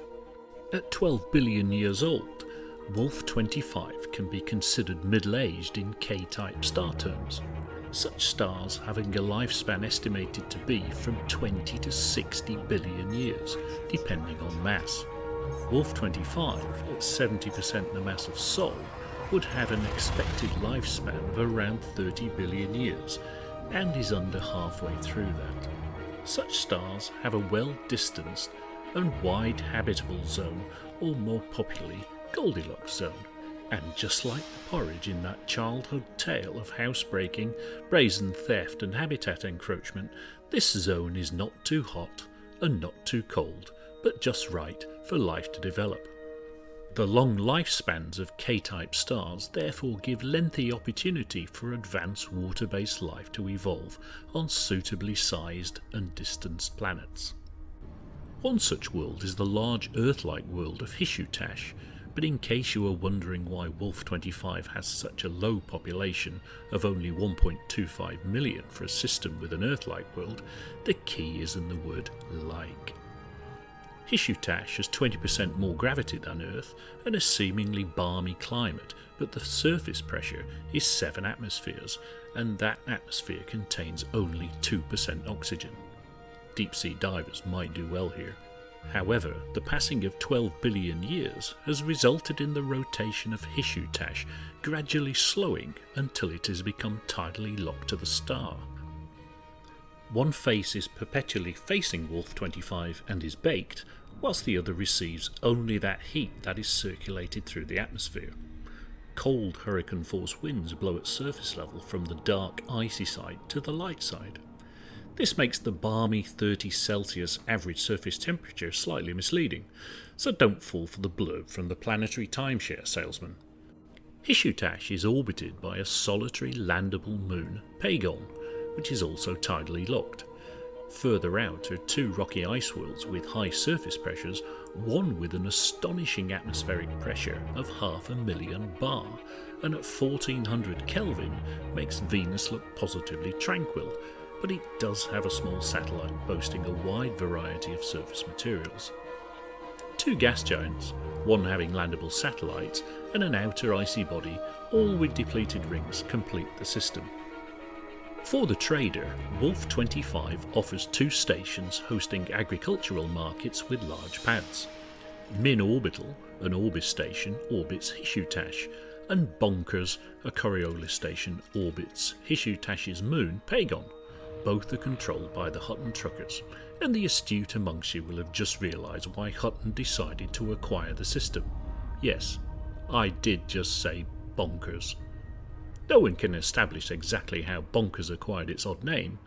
At 12 billion years old, Wolf 25 can be considered middle-aged in K-type star terms, such stars having a lifespan estimated to be from 20 to 60 billion years, depending on mass. Wolf 25, at 70% the mass of Sol, would have an expected lifespan of around 30 billion years, and is under halfway through that. Such stars have a well-distanced and wide habitable zone, or more popularly, Goldilocks zone, and just like the porridge in that childhood tale of housebreaking, brazen theft and habitat encroachment, this zone is not too hot and not too cold, but just right for life to develop. The long lifespans of K-type stars therefore give lengthy opportunity for advanced water-based life to evolve on suitably sized and distanced planets. One such world is the large Earth-like world of Hishutash, but in case you are wondering why Wolf 25 has such a low population of only 1.25 million for a system with an Earth-like world, the key is in the word like. Hishutash has 20% more gravity than Earth and a seemingly balmy climate, but the surface pressure is 7 atmospheres, and that atmosphere contains only 2% oxygen. Deep-sea divers might do well here. However, the passing of 12 billion years has resulted in the rotation of Hishutash gradually slowing until it has become tidally locked to the star. One face is perpetually facing Wolf 25 and is baked, whilst the other receives only that heat that is circulated through the atmosphere. Cold hurricane force winds blow at surface level from the dark icy side to the light side. This makes the balmy 30 Celsius average surface temperature slightly misleading, so don't fall for the blurb from the planetary timeshare salesman. Hishutash is orbited by a solitary landable moon, Pagon, which is also tidally locked. Further out are 2 rocky ice worlds with high surface pressures, one with an astonishing atmospheric pressure of 500,000 bar, and at 1400 Kelvin makes Venus look positively tranquil, but it does have a small satellite boasting a wide variety of surface materials. 2 gas giants, one having landable satellites and an outer icy body, all with depleted rings, complete the system. For the trader, Wolf 25 offers 2 stations hosting agricultural markets with large pads. Min Orbital, an Orbis station, orbits Hishutash, and Bonkers, a Coriolis station, orbits Hishutash's moon, Pagon. Both are controlled by the Hutton truckers, and the astute amongst you will have just realised why Hutton decided to acquire the system. Yes, I did just say Bonkers. No one can establish exactly how Bonkers acquired its odd name.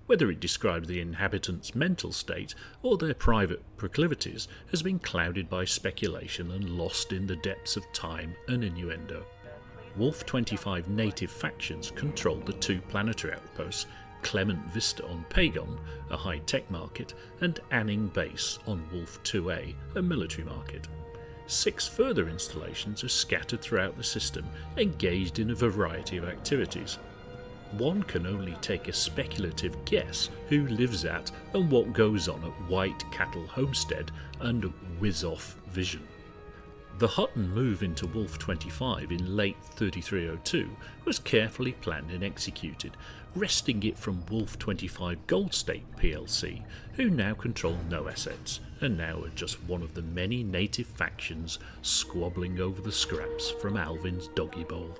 Whether it describes the inhabitants' mental state or their private proclivities has been clouded by speculation and lost in the depths of time and innuendo. Wolf 25 native factions control the 2 planetary outposts, Clement Vista on Pagon, a high-tech market, and Anning Base on Wolf 2A, a military market. 6 further installations are scattered throughout the system, engaged in a variety of activities. One can only take a speculative guess who lives at and what goes on at White Cattle Homestead and Whiz-Off Vision. The Hutton move into Wolf 25 in late 3302 was carefully planned and executed, wresting it from Wolf 25 Gold State plc, who now control no assets, and now are just one of the many native factions squabbling over the scraps from Alvin's doggy bowl.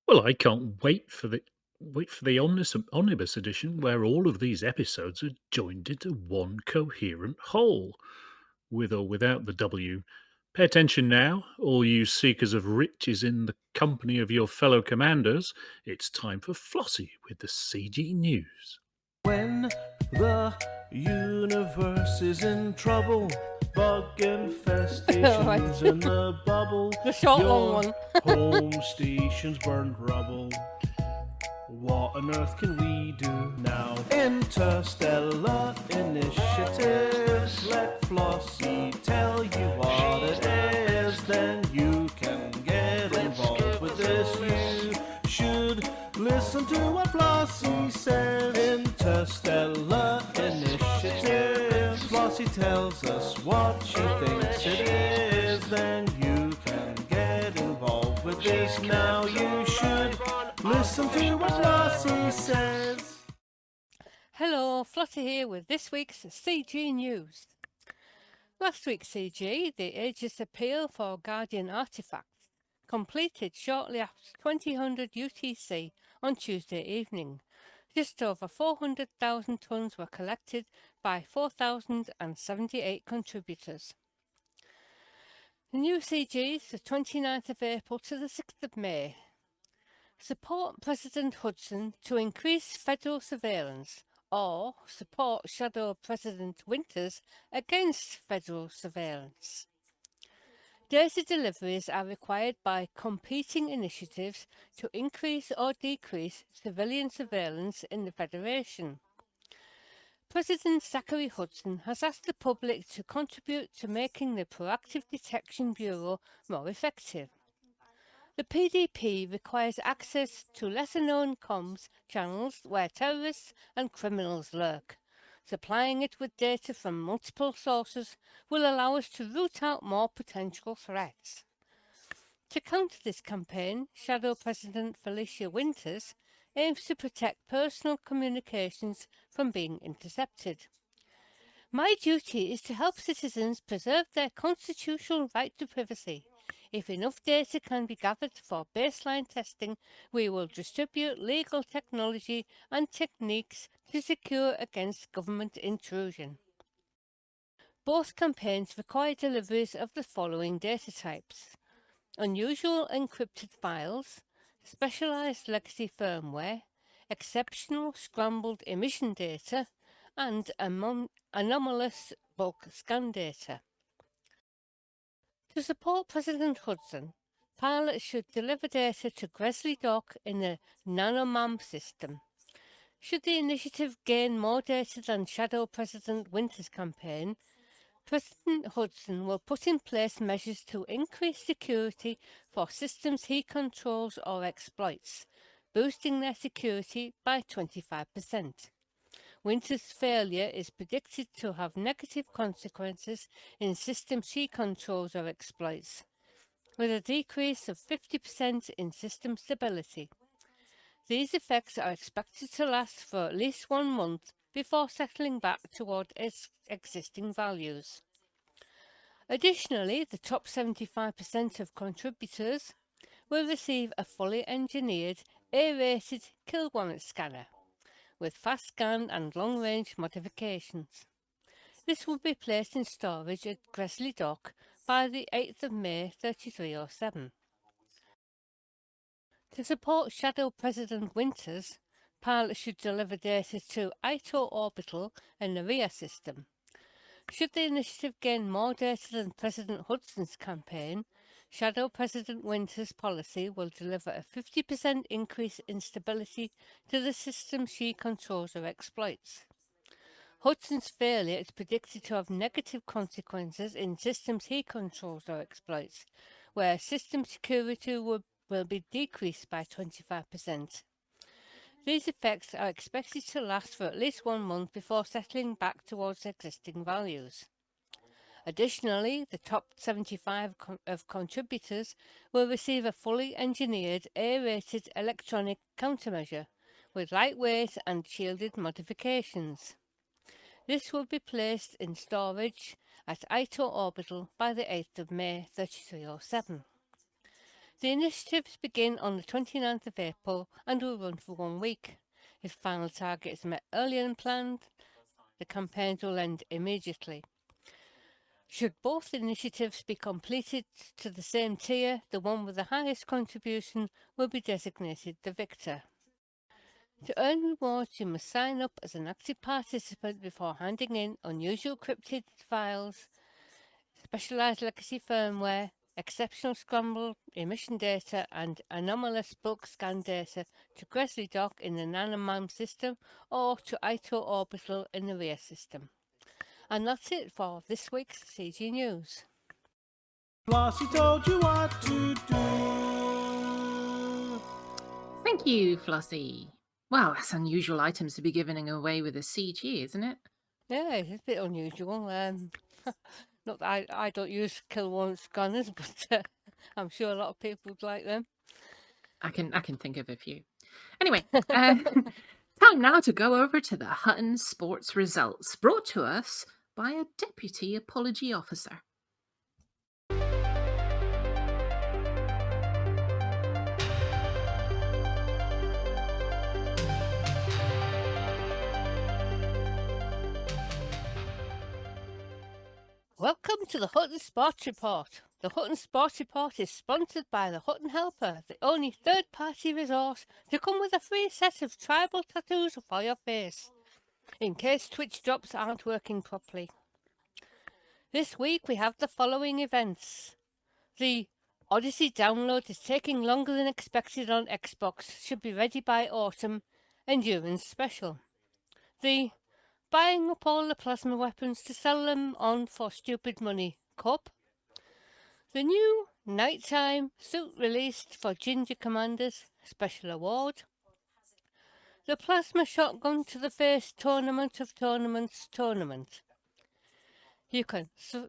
Well, I can't wait for the omnibus edition where all of these episodes are joined into one coherent whole, with or without the W. Pay attention now, all you seekers of riches in the company of your fellow commanders. It's time for Flossy with the CG News. When the universe is in trouble, bug infestations in the bubble, The short, your long one. home station's burned rubble. What on earth can we do now? Interstellar initiatives. Let Flossy tell you what it is. Then you can get involved with this. You should listen to what Flossy says. Interstellar initiatives. Flossy tells us what she thinks it is. Then you can get involved with this. Now you should listen to what Flossy says. Hello, Flossy here with this week's CG News. Last week's CG, the Aegis Appeal for Guardian Artifacts, completed shortly after 2000 UTC on Tuesday evening. Just over 400,000 tonnes were collected by 4,078 contributors. The new CGs, the 29th of April to the 6th of May. Support President Hudson to increase federal surveillance, or support Shadow President Winters against federal surveillance. Data deliveries are required by competing initiatives to increase or decrease civilian surveillance in the Federation. President Zachary Hudson has asked the public to contribute to making the Proactive Detection Bureau more effective. The PDP requires access to lesser-known comms channels where terrorists and criminals lurk. Supplying it with data from multiple sources will allow us to root out more potential threats. To counter this campaign, Shadow President Felicia Winters aims to protect personal communications from being intercepted. My duty is to help citizens preserve their constitutional right to privacy. If enough data can be gathered for baseline testing, we will distribute legal technology and techniques to secure against government intrusion. Both campaigns require deliveries of the following data types: unusual encrypted files, specialized legacy firmware, exceptional scrambled emission data, and anomalous bulk scan data. To support President Hudson, pilots should deliver data to Gresley Dock in the NanoMam system. Should the initiative gain more data than Shadow President Winter's campaign, President Hudson will put in place measures to increase security for systems he controls or exploits, boosting their security by 25%. Winter's failure is predicted to have negative consequences in systems she controls or exploits, with a decrease of 50% in system stability. These effects are expected to last for at least 1 month before settling back toward its existing values. Additionally, the top 75% of contributors will receive a fully engineered A-rated kill-warrant scanner with fast scan and long-range modifications. This will be placed in storage at Gresley Dock by the 8th of May 3307. To support Shadow President Winters, pilots should deliver data to Hutton Orbital in the RIA system. Should the initiative gain more data than President Hudson's campaign, Shadow President Winters' policy will deliver a 50% increase in stability to the system she controls or exploits. Hudson's failure is predicted to have negative consequences in systems he controls or exploits, where system security will be decreased by 25%. These effects are expected to last for at least 1 month before settling back towards existing values. Additionally, the top 75 of contributors will receive a fully engineered A-rated electronic countermeasure with lightweight and shielded modifications. This will be placed in storage at Hutton Orbital by the 8th of May 3307. The initiatives begin on the 29th of April and will run for 1 week. If final target is met earlier than planned, the campaigns will end immediately. Should both initiatives be completed to the same tier, the one with the highest contribution will be designated the victor. To earn rewards, you must sign up as an active participant before handing in unusual encrypted files, specialized legacy firmware, exceptional scrambled emission data, and anomalous bulk scan data to Gresley Dock in the NanoMam system or to Hutton Orbital in the RIA system. And that's it for this week's CG News. Flossy told you what to do. Thank you, Flossy. Well, that's unusual items to be giving away with a CG, isn't it? Yeah, it's a bit unusual. Not that I don't use kill-warrant scanners, but I'm sure a lot of people would like them. I can think of a few. Anyway, time now to go over to the Hutton Sports results, brought to us by a Deputy Apology Officer. Welcome to the Hutton Sports Report. The Hutton Sports Report is sponsored by the Hutton Helper, the only third-party resource to come with a free set of tribal tattoos for your face, in case Twitch drops aren't working properly. This week we have the following events. The Odyssey download is taking longer than expected on Xbox. Should be ready by autumn. Endurance special. The buying up all the plasma weapons to sell them on for stupid money. Cup. The new nighttime suit released for Ginger Commanders. Special award. The plasma shotgun to the face tournament of tournaments tournament. You can throw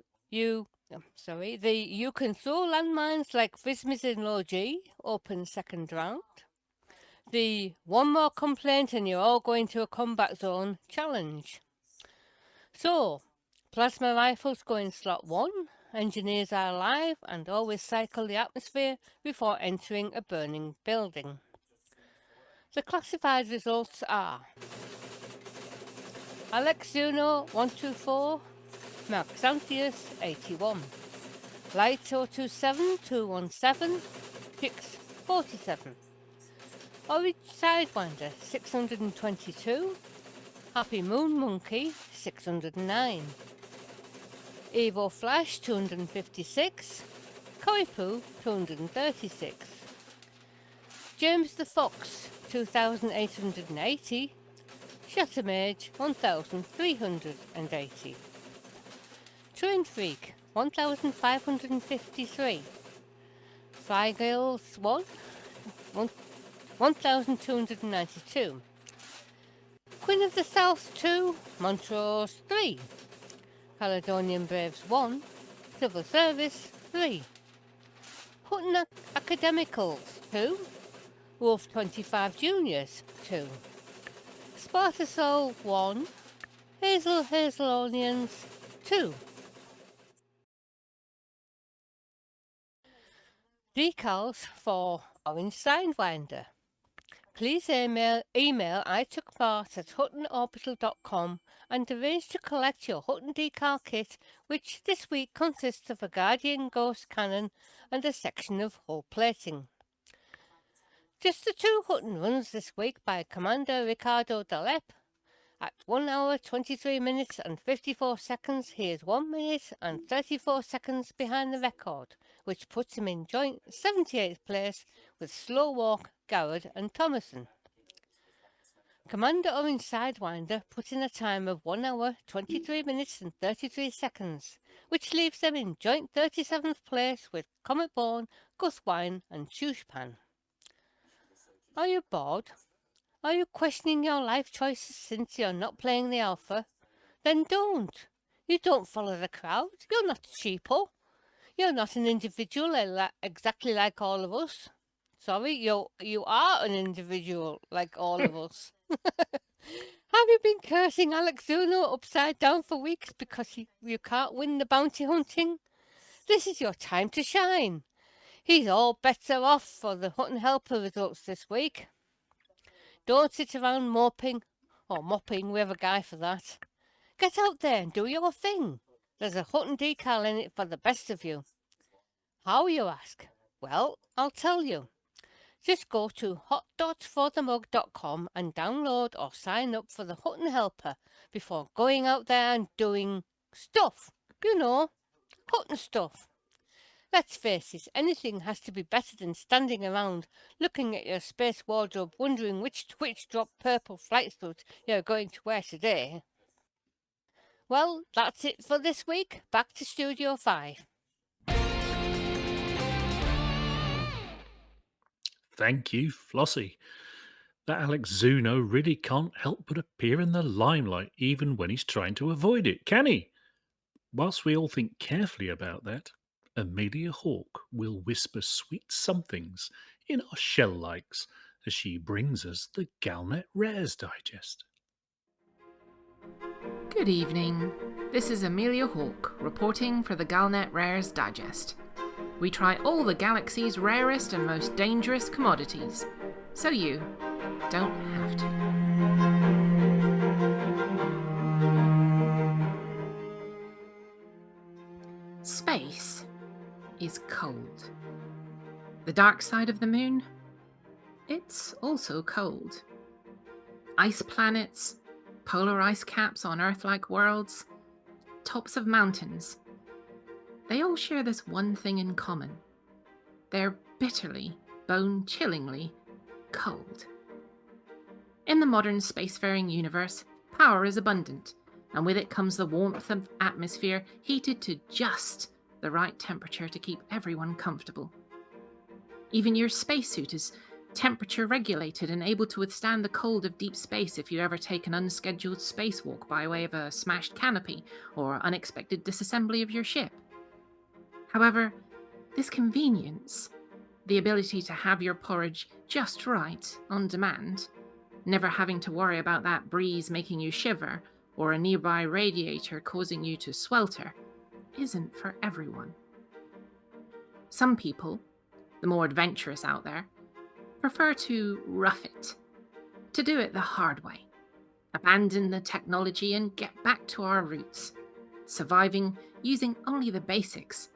landmines like Vismas in Low G, open second round. The one more complaint and you're all going to a combat zone challenge. So, plasma rifles go in slot 1, engineers are alive and always cycle the atmosphere before entering a burning building. The classified results are Alex Zuno 124, Mark Xanthius 81, Light 027 217, Chix 47, Orange Sidewinder 622, Happy Moon Monkey 609, Evo Flash 256, Koipu 236, James the Fox 2880, Shattermage 1380, Train Freak 1553, Flygirls 1292, Queen of the South 2, Montrose 3, Caledonian Braves 1, Civil Service 3, Hutton Academicals 2, Wolf 25 Juniors 2, Sparta Soul 1, Hazelonians 2. Decals for Orange Sidewinder. Please email itookpart@huttonorbital.com and arrange to collect your Hutton decal kit, which this week consists of a Guardian Ghost Cannon and a section of hull plating. Just the 2 Hutton runs this week by Commander Ricardo Dalep. At 1 hour, 23 minutes and 54 seconds, he is 1 minute and 34 seconds behind the record, which puts him in joint 78th place with Slow Walk, Garrod and Thomason. Commander Orange Sidewinder put in a time of 1 hour, 23 minutes and 33 seconds, which leaves them in joint 37th place with Cometborn, Guthwine and Shushpan. Are you bored? Are you questioning your life choices since you're not playing the alpha? Then don't. You don't follow the crowd. You're not a cheapo. You're not an individual exactly like all of us. Sorry, you are an individual like all of us. Have you been cursing Alex Zuno upside down for weeks because you can't win the bounty hunting? This is your time to shine. He's all better off for the Hutton Helper results this week. Don't sit around moping, or mopping, we have a guy for that. Get out there and do your thing. There's a Hutton decal in it for the best of you. How, you ask? Well, I'll tell you. Just go to hot.forthemug.com and download or sign up for the Hutton Helper before going out there and doing stuff. You know, Hutton stuff. Let's face it, anything has to be better than standing around looking at your space wardrobe wondering which Twitch drop purple flight suit you're going to wear today. Well, that's it for this week. Back to Studio 5. Thank you, Flossy. That Alex Zuno really can't help but appear in the limelight even when he's trying to avoid it, can he? Whilst we all think carefully about that, Aemilia Hawke will whisper sweet somethings in our shell likes as she brings us the Galnet Rares Digest. Good evening. This is Aemilia Hawke reporting for the Galnet Rares Digest. We try all the galaxy's rarest and most dangerous commodities, so you don't have to. Space is cold. The dark side of the moon, it's also cold. Ice planets, polar ice caps on Earth-like worlds, tops of mountains. they all share this one thing in common. They're bitterly, bone-chillingly cold. In the modern spacefaring universe, power is abundant, and with it comes the warmth of atmosphere heated to just the right temperature to keep everyone comfortable. Even your spacesuit is temperature regulated and able to withstand the cold of deep space if you ever take an unscheduled spacewalk by way of a smashed canopy or unexpected disassembly of your ship. However, this convenience, the ability to have your porridge just right, on demand, never having to worry about that breeze making you shiver or a nearby radiator causing you to swelter, isn't for everyone. Some people, the more adventurous out there, prefer to rough it, to do it the hard way, abandon the technology and get back to our roots, surviving using only the basics,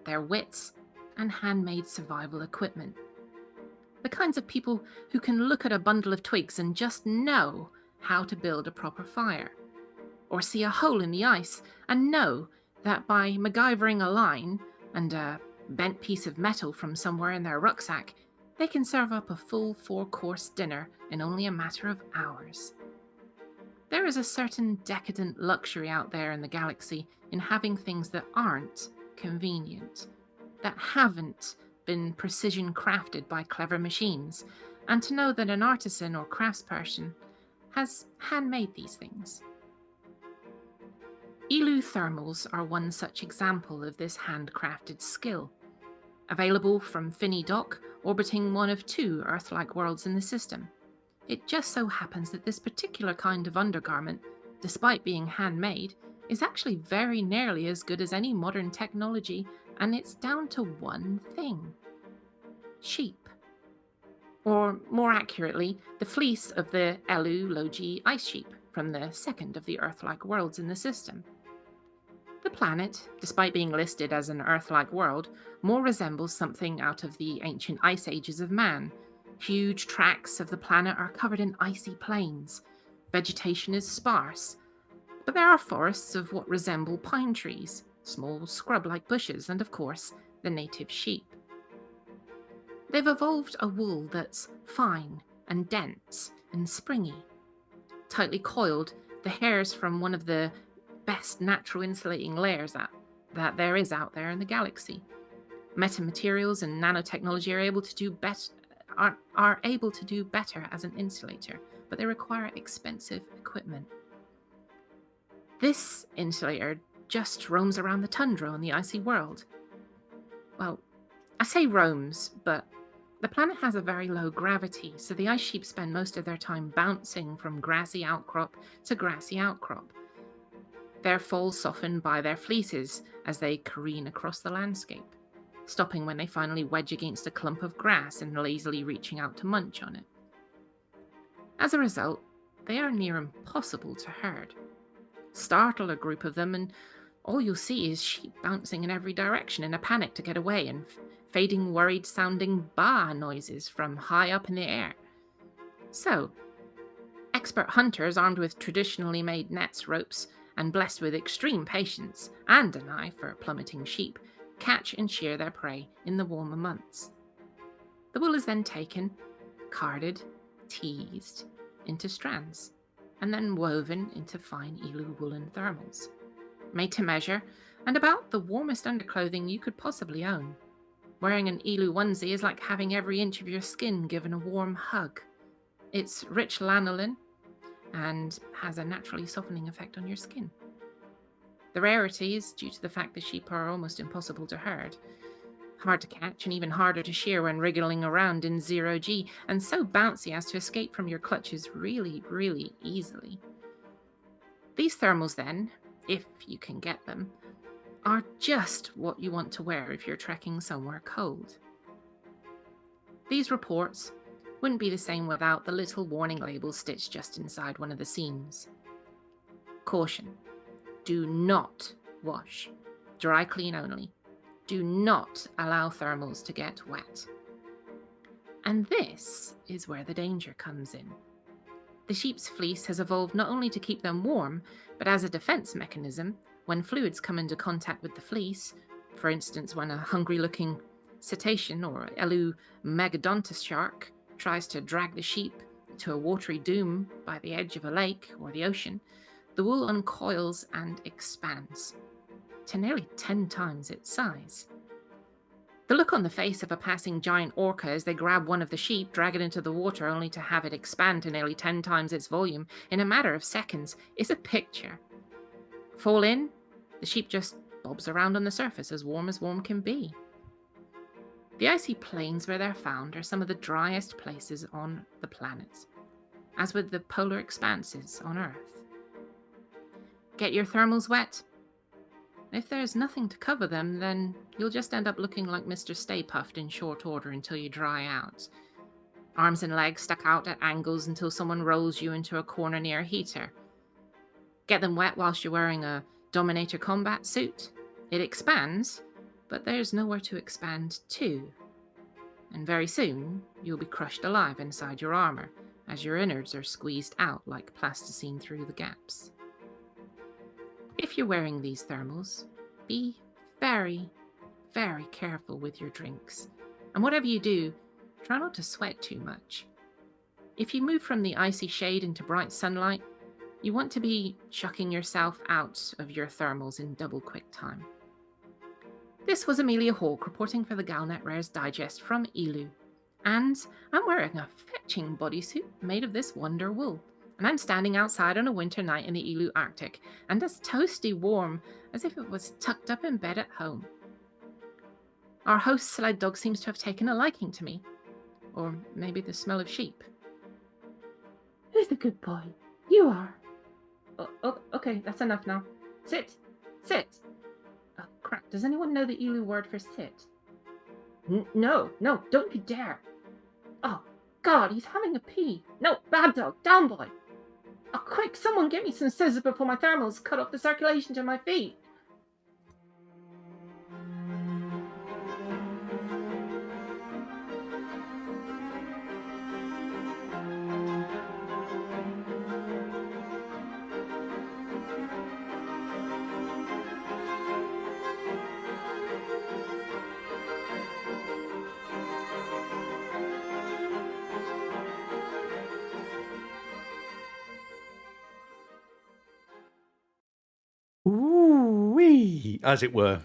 their wits and handmade survival equipment. The kinds of people who can look at a bundle of twigs and just know how to build a proper fire, or see a hole in the ice and know that by MacGyvering a line and a bent piece of metal from somewhere in their rucksack, they can serve up a full 4-course dinner in only a matter of hours. There is a certain decadent luxury out there in the galaxy in having things that aren't convenient, that haven't been precision crafted by clever machines, and to know that an artisan or craftsperson has handmade these things. Elu thermals are one such example of this handcrafted skill. Available from Finney Dock, orbiting one of 2 Earth-like worlds in the system. It just so happens that this particular kind of undergarment, despite being handmade, is actually very nearly as good as any modern technology, and it's down to one thing: sheep. Or more accurately, the fleece of the Elu Logi ice sheep from the second of the Earth-like worlds in the system. The planet, despite being listed as an Earth-like world, more resembles something out of the ancient ice ages of man. Huge tracts of the planet are covered in icy plains. Vegetation is sparse, but there are forests of what resemble pine trees, small scrub-like bushes, and of course, the native sheep. They've evolved a wool that's fine and dense and springy. Tightly coiled, the hairs from one of the best natural insulating layers that there is out there in the galaxy. Metamaterials and nanotechnology are able to do better as an insulator, but they require expensive equipment. This insulator just roams around the tundra on the icy world. Well, I say roams, but the planet has a very low gravity, so the ice sheep spend most of their time bouncing from grassy outcrop to grassy outcrop, their falls softened by their fleeces as they careen across the landscape, stopping when they finally wedge against a clump of grass and lazily reaching out to munch on it. As a result, they are near impossible to herd. Startle a group of them and all you'll see is sheep bouncing in every direction in a panic to get away and fading worried-sounding baa noises from high up in the air. So, expert hunters armed with traditionally made nets, ropes, and blessed with extreme patience and an eye for plummeting sheep, catch and shear their prey in the warmer months. The wool is then taken, carded, teased into strands, and then woven into fine Elu woolen thermals, made to measure and about the warmest underclothing you could possibly own. Wearing an Elu onesie is like having every inch of your skin given a warm hug. It's rich lanolin and has a naturally softening effect on your skin. The rarity is due to the fact the sheep are almost impossible to herd, hard to catch and even harder to shear when wriggling around in 0G, and so bouncy as to escape from your clutches really, really easily. These thermals then, if you can get them, are just what you want to wear if you're trekking somewhere cold. These reports wouldn't be the same without the little warning label stitched just inside one of the seams. Caution: do not wash, dry clean only. Do not allow thermals to get wet. And this is where the danger comes in. The sheep's fleece has evolved not only to keep them warm, but as a defense mechanism, when fluids come into contact with the fleece, For instance, when a hungry-looking cetacean or elu megadontus shark tries to drag the sheep to a watery doom by the edge of a lake or the ocean, the wool uncoils and expands to nearly 10 times its size. The look on the face of a passing giant orca as they grab one of the sheep, drag it into the water, only to have it expand to nearly 10 times its volume in a matter of seconds is a picture. Fall in, the sheep just bobs around on the surface as warm can be. The icy plains where they're found are some of the driest places on the planet, as with the polar expanses on Earth. Get your thermals wet? If there's nothing to cover them, then you'll just end up looking like Mr. Stay Puffed in short order until you dry out. Arms and legs stuck out at angles until someone rolls you into a corner near a heater. Get them wet whilst you're wearing a Dominator combat suit. It expands, but there's nowhere to expand to. And very soon, you'll be crushed alive inside your armor, as your innards are squeezed out like plasticine through the gaps. If you're wearing these thermals, be very, very careful with your drinks. And whatever you do, try not to sweat too much. If you move from the icy shade into bright sunlight, you want to be chucking yourself out of your thermals in double quick time. This was Aemilia Hawke reporting for the Galnet Rares Digest from Elu. And I'm wearing a fetching bodysuit made of this wonder wool. And I'm standing outside on a winter night in the Elu Arctic, and as toasty warm as if it was tucked up in bed at home. Our host sled dog seems to have taken a liking to me. Or maybe the smell of sheep. Who's the good boy? You are. Oh, okay, that's enough now. Sit. Sit. Oh, crap. Does anyone know the Elu word for sit? No, don't you dare. Oh, God, he's having a pee. No, bad dog, down boy. Oh, quick, someone get me some scissors before my thermals cut off the circulation to my feet. Ooh-wee, as it were.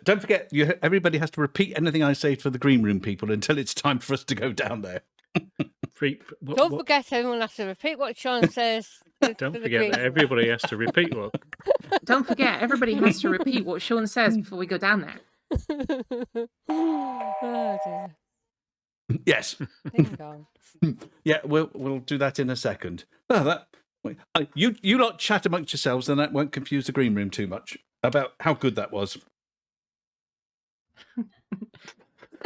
Don't forget, everybody has to repeat anything I say for the green room people until it's time for us to go down there. Don't forget, everyone has to repeat what Sean says. Don't forget that everybody has to repeat what. Don't forget, everybody has to repeat what Sean says before we go down there. Oh, dear. Yes. Ding dong. Yeah, we'll do that in a second. You lot chat amongst yourselves, then that won't confuse the green room too much about how good that was.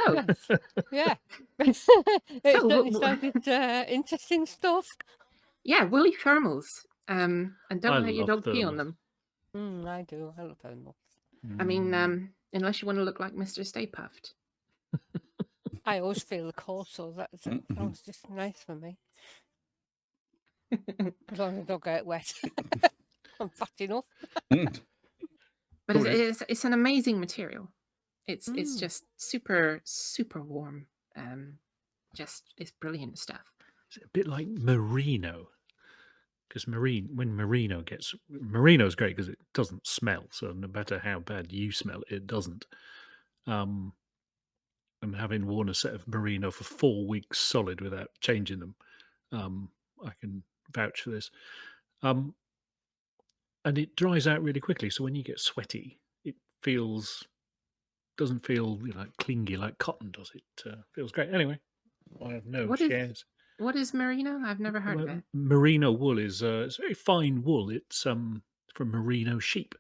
Oh, Yeah. It certainly sounded interesting stuff. yeah, woolly thermals. And don't let your love dog pee on them. I do. I love animals. I mean, unless you want to look like Mr. Stay Puffed. I always feel the cold, so that was just nice for me. As long as I don't get wet. I'm fat enough. But it's an amazing material. It's just super, super warm. It's brilliant stuff. It's a bit like merino. Because merino's great because it doesn't smell. So no matter how bad you smell, it doesn't. And having worn a set of merino for 4 weeks solid without changing them, I can vouch for this. And it dries out really quickly. So when you get sweaty, it doesn't feel like clingy like cotton does. It feels great. Anyway, I have no shares. What is merino? I've never heard of it. Merino wool is it's very fine wool. It's from merino sheep.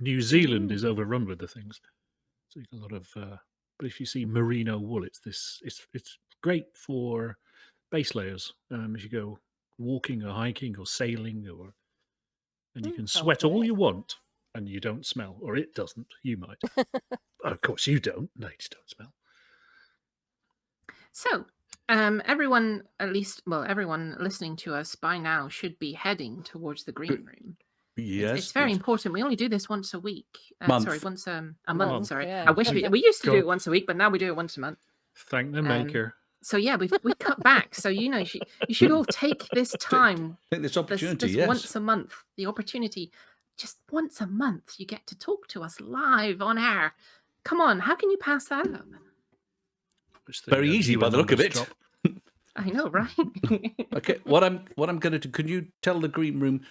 New Zealand is overrun with the things. So you get a lot of. But if you see merino wool, it's great for base layers. If you go walking or hiking or sailing, and you can sweat all you want, and you don't smell, or it doesn't. You might. Of course, you don't. Ladies don't smell. So, Everyone, everyone listening to us by now should be heading towards the green room. Yes. It's very important. We only do this once a week. Month. Sorry, once a month. Sorry, yeah. I wish we used to do it once a week, but now we do it once a month. Thank the maker. So yeah, we cut back. So you should all take this time. Take this opportunity. This yes. once a month, the opportunity. Just once a month, you get to talk to us live on air. Come on, how can you pass that up? Very easy by the look of it. I know, right? Okay, what I'm going to do? Can you tell the green room?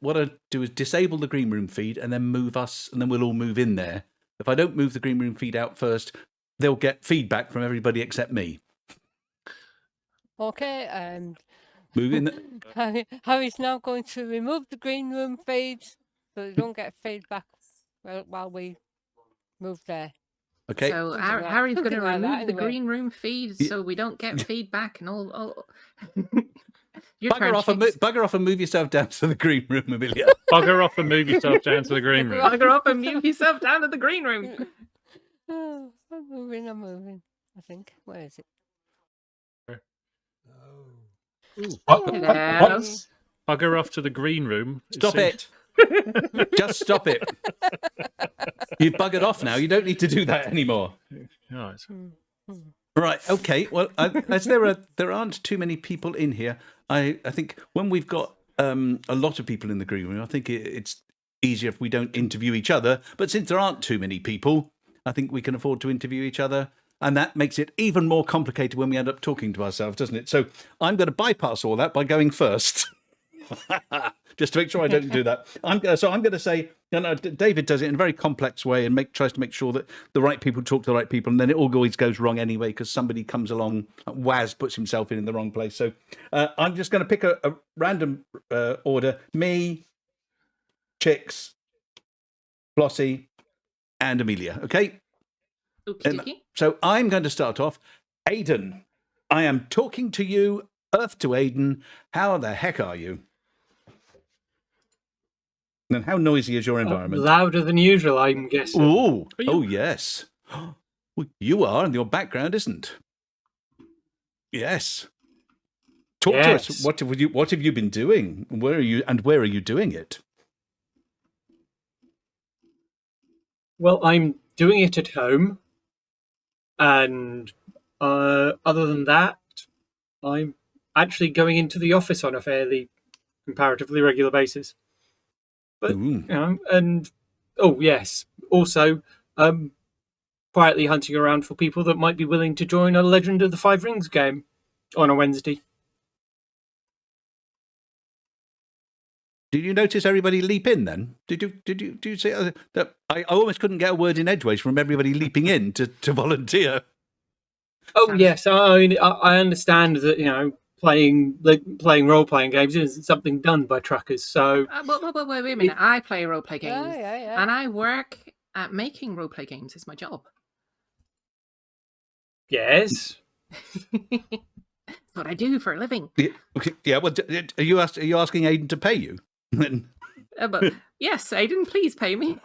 What I do is disable the green room feed and then move us, and then we'll all move in there. If I don't move the green room feed out first, they'll get feedback from everybody except me. Okay, Move in. Harry's now going to remove the green room feed so they don't get feedback while we move there. Okay. So Something Harry's going to like that, remove the anyway. green room feed so we don't get feedback and all. Bugger off and move yourself down to the green room, Aemilia. Bugger off and move yourself down to the green room. Bugger off and move yourself down to the green room. Oh, I'm moving. I think. Where is it? Hello. Bugger off to the green room. Stop it. Just stop it. You've buggered off now. You don't need to do that anymore. Right. Right. Okay. Well, as there aren't too many people in here, I think when we've got a lot of people in the green room, I think it's easier if we don't interview each other. But since there aren't too many people, I think we can afford to interview each other. And that makes it even more complicated when we end up talking to ourselves, doesn't it? So I'm going to bypass all that by going first. Just to make sure I don't do that. I'm going to say, David does it in a very complex way and tries to make sure that the right people talk to the right people, and then it always goes wrong anyway because somebody comes along, Waz puts himself in the wrong place. So I'm just going to pick a random order. Me, Chix, Flossy, and Aemilia. Okay? So I'm going to start off. Aidan, I am talking to you, Earth to Aidan. How the heck are you? And how noisy is your environment? Louder than usual, I'm guessing. Oh, yes. Well, you are, and your background isn't. Yes. Talk to us. What have you been doing? Where are you doing it? Well, I'm doing it at home, and other than that, I'm actually going into the office on a comparatively regular basis. But also quietly hunting around for people that might be willing to join a Legend of the Five Rings game on a Wednesday. Did you notice everybody leap in then? Did you say that? I almost couldn't get a word in edgeways from everybody leaping in to volunteer. Oh yes, I understand that playing role-playing games isn't something done by truckers. So wait a minute. I play role-play games, Yeah. and I work at making role-play games. It's my job. Yes. That's what I do for a living. Yeah. Okay. Yeah. Well, are you asking Aidan to pay you? But yes, Aidan, please pay me.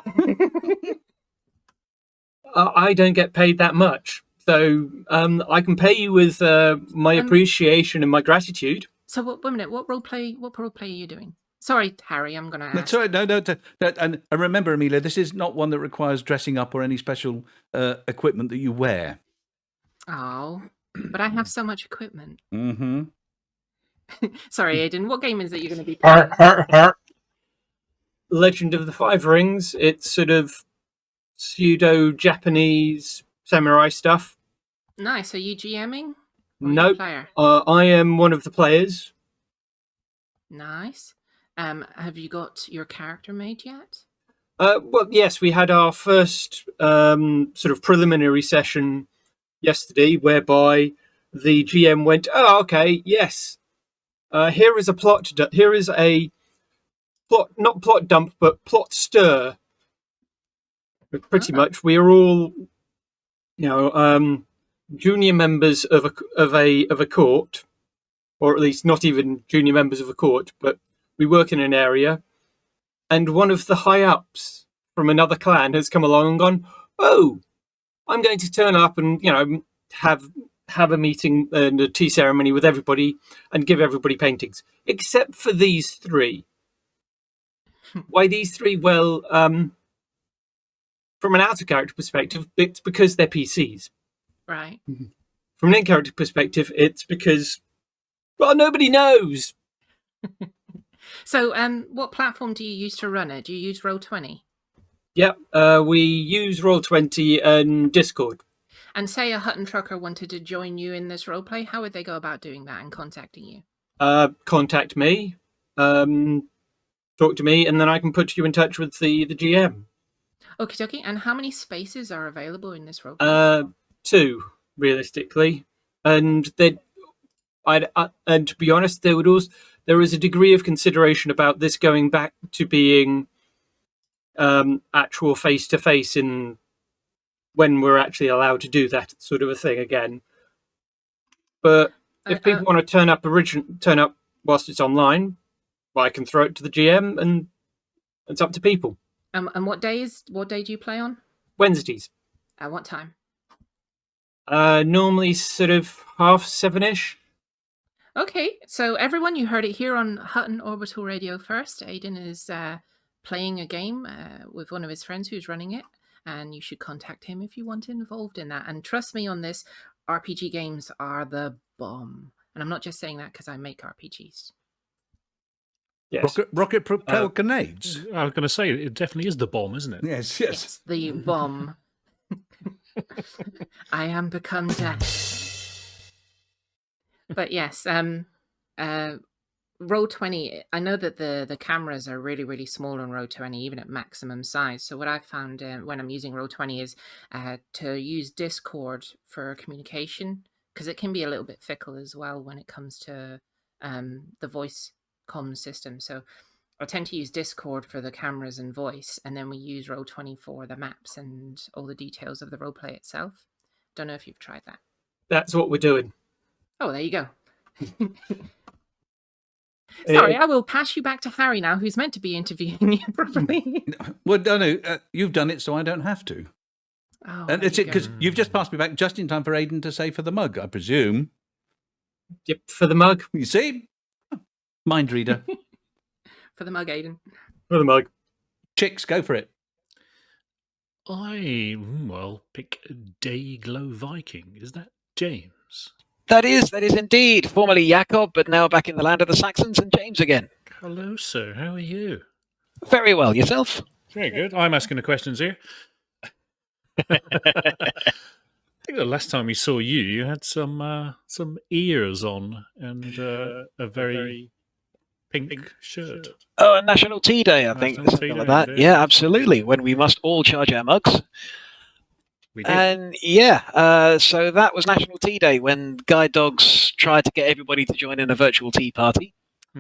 I don't get paid that much. So I can pay you with my appreciation and my gratitude. So wait a minute. What role play are you doing? Sorry, Harry, I'm going to ask. That's all right. No. And remember, Aemilia, this is not one that requires dressing up or any special equipment that you wear. Oh, but I have so much equipment. Mm-hmm. Sorry, Aidan. What game is it you're going to be playing? Legend of the Five Rings. It's sort of pseudo-Japanese samurai stuff. Nice. Are you GMing? No, player? I am one of the players. Nice. Have you got your character made yet? Well, yes, we had our first sort of preliminary session yesterday, whereby the GM went, "Oh, okay, yes. Here is a plot. Here is a plot, not plot dump, but plot stir." But pretty much, we are all, junior members of a court, or at least not even junior members of a court, but we work in an area, and one of the high ups from another clan has come along and gone, "Oh, I'm going to turn up and have have a meeting and a tea ceremony with everybody and give everybody paintings, except for these three. Why these three? Well, from an out-of-character perspective, it's because they're PCs. Right. From an in-character perspective, it's because, well, nobody knows. So, what platform do you use to run it? Do you use Roll20? Yep, we use Roll20 and Discord. And say a Hutton trucker wanted to join you in this roleplay, how would they go about doing that and contacting you? Contact me, talk to me, and then I can put you in touch with the GM. Okie dokie. And how many spaces are available in this roleplay? 2, realistically. And and to be honest, there is a degree of consideration about this going back to being actual face-to-face in when we're actually allowed to do that sort of a thing again. But if people want to turn up whilst it's online, well, I can throw it to the GM, and it's up to people. And what day do you play on? Wednesdays. At what time? Normally sort of 7:30ish. Okay, so everyone, you heard it here on Hutton Orbital Radio first. Aidan is playing a game with one of his friends who's running it, and you should contact him if you want involved in that. And trust me on this, RPG games are the bomb. And I'm not just saying that because I make RPGs. Yes. Rocket propelled grenades. I was going to say, it definitely is the bomb, isn't it? Yes. It's the bomb. I am become death. But yes, Roll20, I know that the cameras are really, really small on Roll20, even at maximum size. So what I found when I'm using Roll20 is to use Discord for communication, because it can be a little bit fickle as well when it comes to the voice comm system. So I tend to use Discord for the cameras and voice, and then we use Roll20 for the maps and all the details of the roleplay itself. Don't know if you've tried that. That's what we're doing. Oh, there you go. Sorry, I will pass you back to Harry now, who's meant to be interviewing you properly. Well, no, you've done it, so I don't have to. Oh, And it's it because you've just passed me back just in time for Aidan to say for the mug, I presume. Yep, for the mug. You see, mind reader. For the mug, Aidan. For the mug. Chix, go for it. Pick Dayglow Viking. Is that James? That is indeed. Formerly Jakob, but now back in the land of the Saxons, and James again. Hello, sir. How are you? Very well. Yourself? Very good. I'm asking the questions here. I think the last time we saw you, you had some ears on and a very pink shirt. Oh, a National Tea Day, I think. National Tea Something like Day, that. indeed. Yeah, absolutely. When we must all charge our mugs. We did. And so that was National Tea Day when guide dogs tried to get everybody to join in a virtual tea party.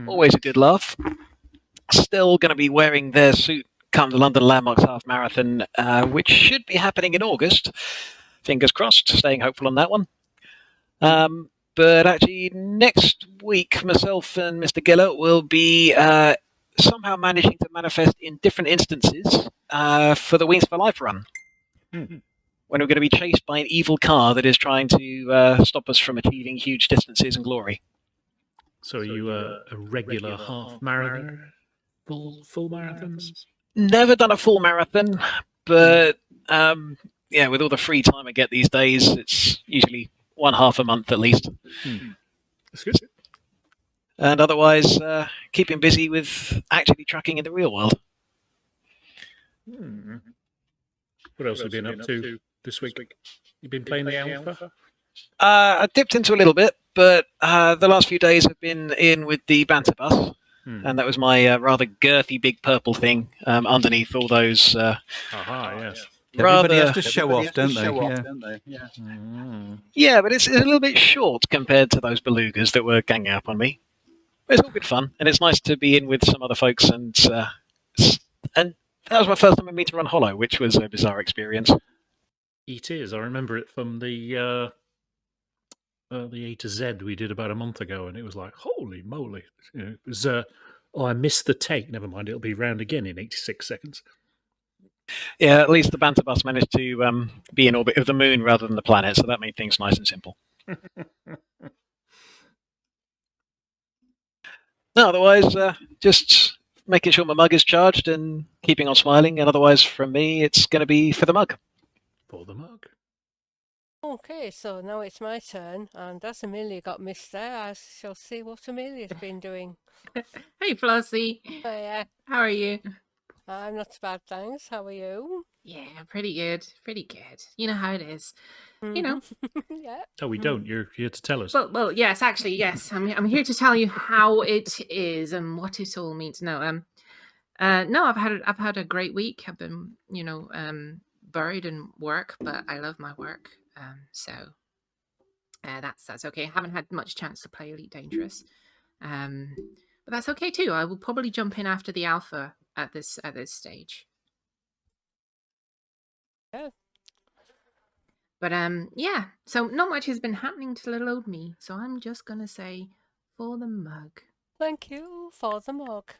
Always a good laugh. Still going to be wearing their suit come the London Landmarks Half Marathon, which should be happening in August. Fingers crossed, staying hopeful on that one. But actually, next week, myself and Mr. Gillett will be somehow managing to manifest in different instances for the Wings for Life run. When we're going to be chased by an evil car that is trying to stop us from achieving huge distances and glory. So are you a regular half marathoner? Full marathons? Never done a full marathon, but with all the free time I get these days, it's usually one half a month at least. That's good. And otherwise, keeping busy with actually trucking in the real world. What else have you been up to this week? You've been playing the Alpha? I dipped into a little bit, but the last few days have been in with the Banter bus. And that was my rather girthy big purple thing underneath all those. Yes. Everybody has to show off, don't they? Yeah, but it's a little bit short compared to those belugas that were ganging up on me. But it's all good fun, and it's nice to be in with some other folks. And that was my first time I meet to run Hollow, which was a bizarre experience. It is. I remember it from the A to Z we did about a month ago, and it was like, holy moly! It was. I missed the take. Never mind, it'll be round again in 86 seconds. Yeah, at least the Banter bus managed to be in orbit of the moon rather than the planet, so that made things nice and simple. No, otherwise, just making sure my mug is charged and keeping on smiling. And otherwise, from me, it's going to be for the mug. For the mug. Okay, so now it's my turn, and as Amelia got missed there, I shall see what Amelia's been doing. Hey, Flossy. Oh, yeah. How are you? I'm not bad, thanks. How are you? Yeah, pretty good. Pretty good. You know how it is. You know. Yeah. No, we don't. You're here to tell us. Well, yes, actually, yes. I'm here to tell you how it is and what it all means. No, I've had a great week. I've been, buried in work, but I love my work. So that's okay. I haven't had much chance to play Elite Dangerous. But that's okay too. I will probably jump in after the alpha at this stage. Yeah. But yeah. So not much has been happening to little old me. So I'm just gonna say for the mug. Thank you for the mug.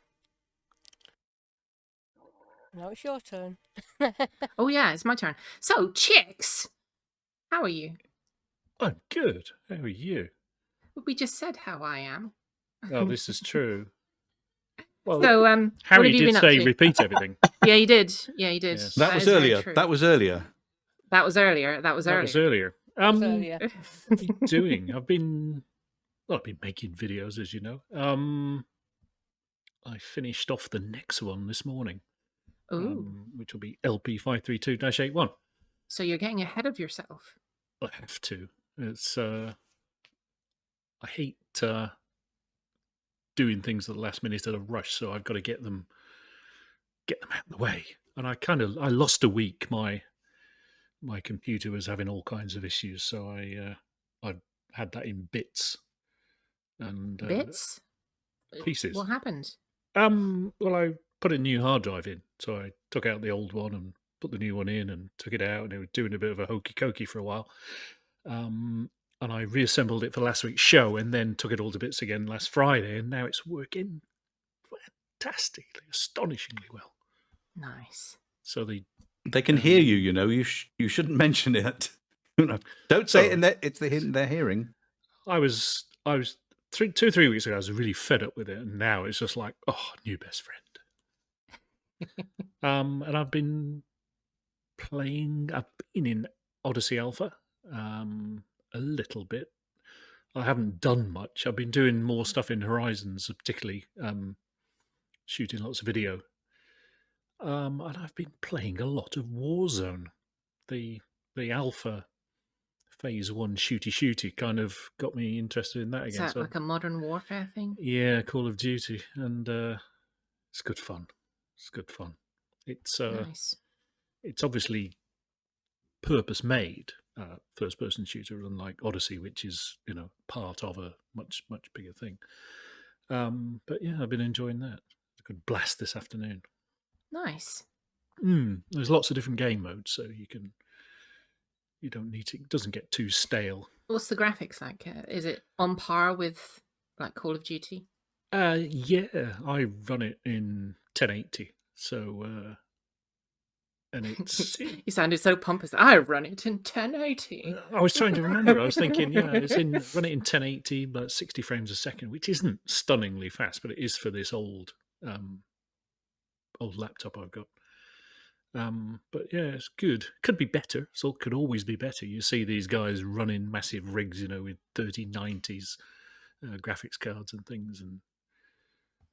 Now it's your turn. Oh yeah, it's my turn. So Chix, how are you? I'm good. How are you? We just said how I am. Oh, this is true. Well, So Harry what have you did been say up to? repeat everything. Yeah, he did. Yeah, he did. Yes. That was is very earlier. true. That was earlier. That was earlier. That was That earlier. was earlier. So, yeah. What are you doing? I've been making videos, as you know. I finished off the next one this morning, which will be LP 532-81. So you're getting ahead of yourself. I have to. It's I hate doing things at the last minute at a rush, so I've got to get them out of the way. And I lost a week. My computer was having all kinds of issues, so I had that in bits and Bits? pieces. What happened? Well, I put a new hard drive in, so I took out the old one and put the new one in and took it out, and it was doing a bit of a hokey cokey for a while. And I reassembled it for last week's show, and then took it all to bits again last Friday, and now it's working fantastically, astonishingly well. Nice. So they can hear you. You know, you shouldn't mention it. Don't say it in their. It's in their hearing. I was 2-3 weeks ago. I was really fed up with it, and now it's just like, oh, new best friend. And I've been playing. I've been in Odyssey Alpha a little bit. I haven't done much. I've been doing more stuff in Horizons, particularly shooting lots of video. And I've been playing a lot of Warzone. The Alpha Phase 1 shooty kind of got me interested in that again. Is that like a modern warfare thing? Yeah, Call of Duty, and it's good fun. It's good fun. It's nice. It's obviously purpose made first person shooter, unlike Odyssey, which is part of a much bigger thing. But yeah, I've been enjoying that. It's a good blast this afternoon. Nice. There's lots of different game modes, so you don't need to. It doesn't get too stale. What's the graphics like? Is it on par with like Call of Duty? Yeah, I run it in 1080. So, and it's. You sounded so pompous. I run it in 1080. I was trying to remember. I was thinking, run it in 1080, but 60 frames a second, which isn't stunningly fast, but it is for this old laptop I've got. But yeah, it's good. Could be better. So could always be better. You see these guys running massive rigs, with 3090s graphics cards and things, and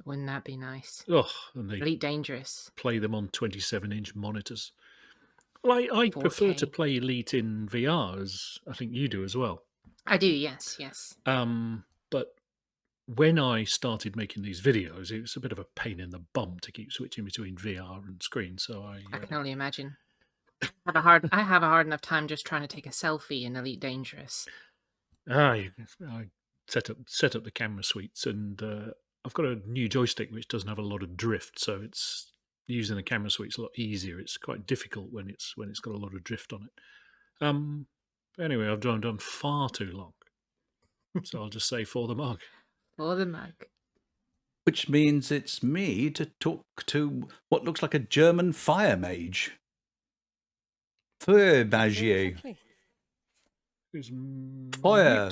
wouldn't that be nice? Oh, and they Elite Dangerous. Play them on 27-inch monitors. Well, I prefer to play Elite in VR, as I think you do as well. I do, yes. But when I started making these videos, it was a bit of a pain in the bum to keep switching between VR and screen. So I can only imagine. I have a hard enough time just trying to take a selfie in Elite Dangerous. I set up the camera suites, and I've got a new joystick which doesn't have a lot of drift, so it's using the camera suite's a lot easier. It's quite difficult when it's got a lot of drift on it. Anyway, I've done far too long, so I'll just say for the mug. For the mug. Which means it's me to talk to what looks like a German fire mage. Feuermagier. Is Fire.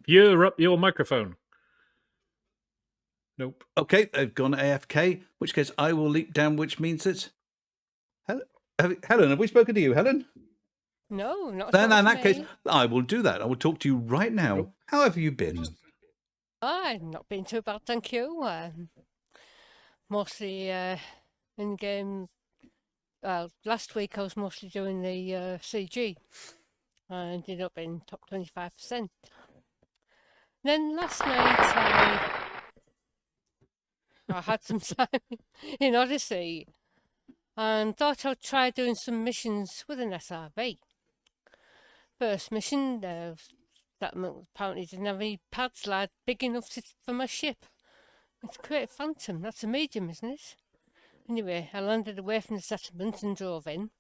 You're up your microphone. Nope. Okay, they've gone AFK, in which case I will leap down, which means that... Helen, have we spoken to you, Helen? No, not Then in talking that to case, me. I will do that. I will talk to you right now. Nope. How have you been? I've not been too bad, thank you. Mostly in game. Well, last week I was mostly doing the CG. I ended up in top 25%. Then last night I had some time in Odyssey and thought I'd try doing some missions with an SRV. First mission, settlement apparently didn't have any pads big enough for my ship. It's a great Phantom, that's a medium, isn't it? Anyway, I landed away from the settlement and drove in.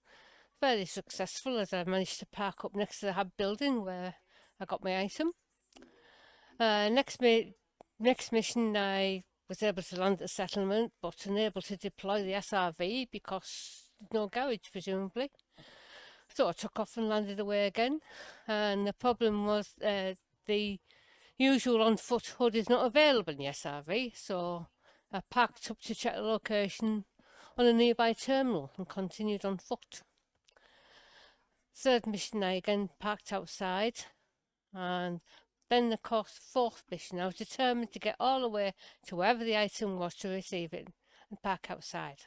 Fairly successful as I managed to park up next to the hub building where I got my item. Next mission I was able to land at the settlement but unable to deploy the SRV because no garage presumably. So I took off and landed away again, and the problem was the usual on-foot HUD is not available in the SRV, so I parked up to check the location on a nearby terminal and continued on foot. Third mission I again parked outside, and then of course fourth mission I was determined to get all the way to wherever the item was to receive it and park outside.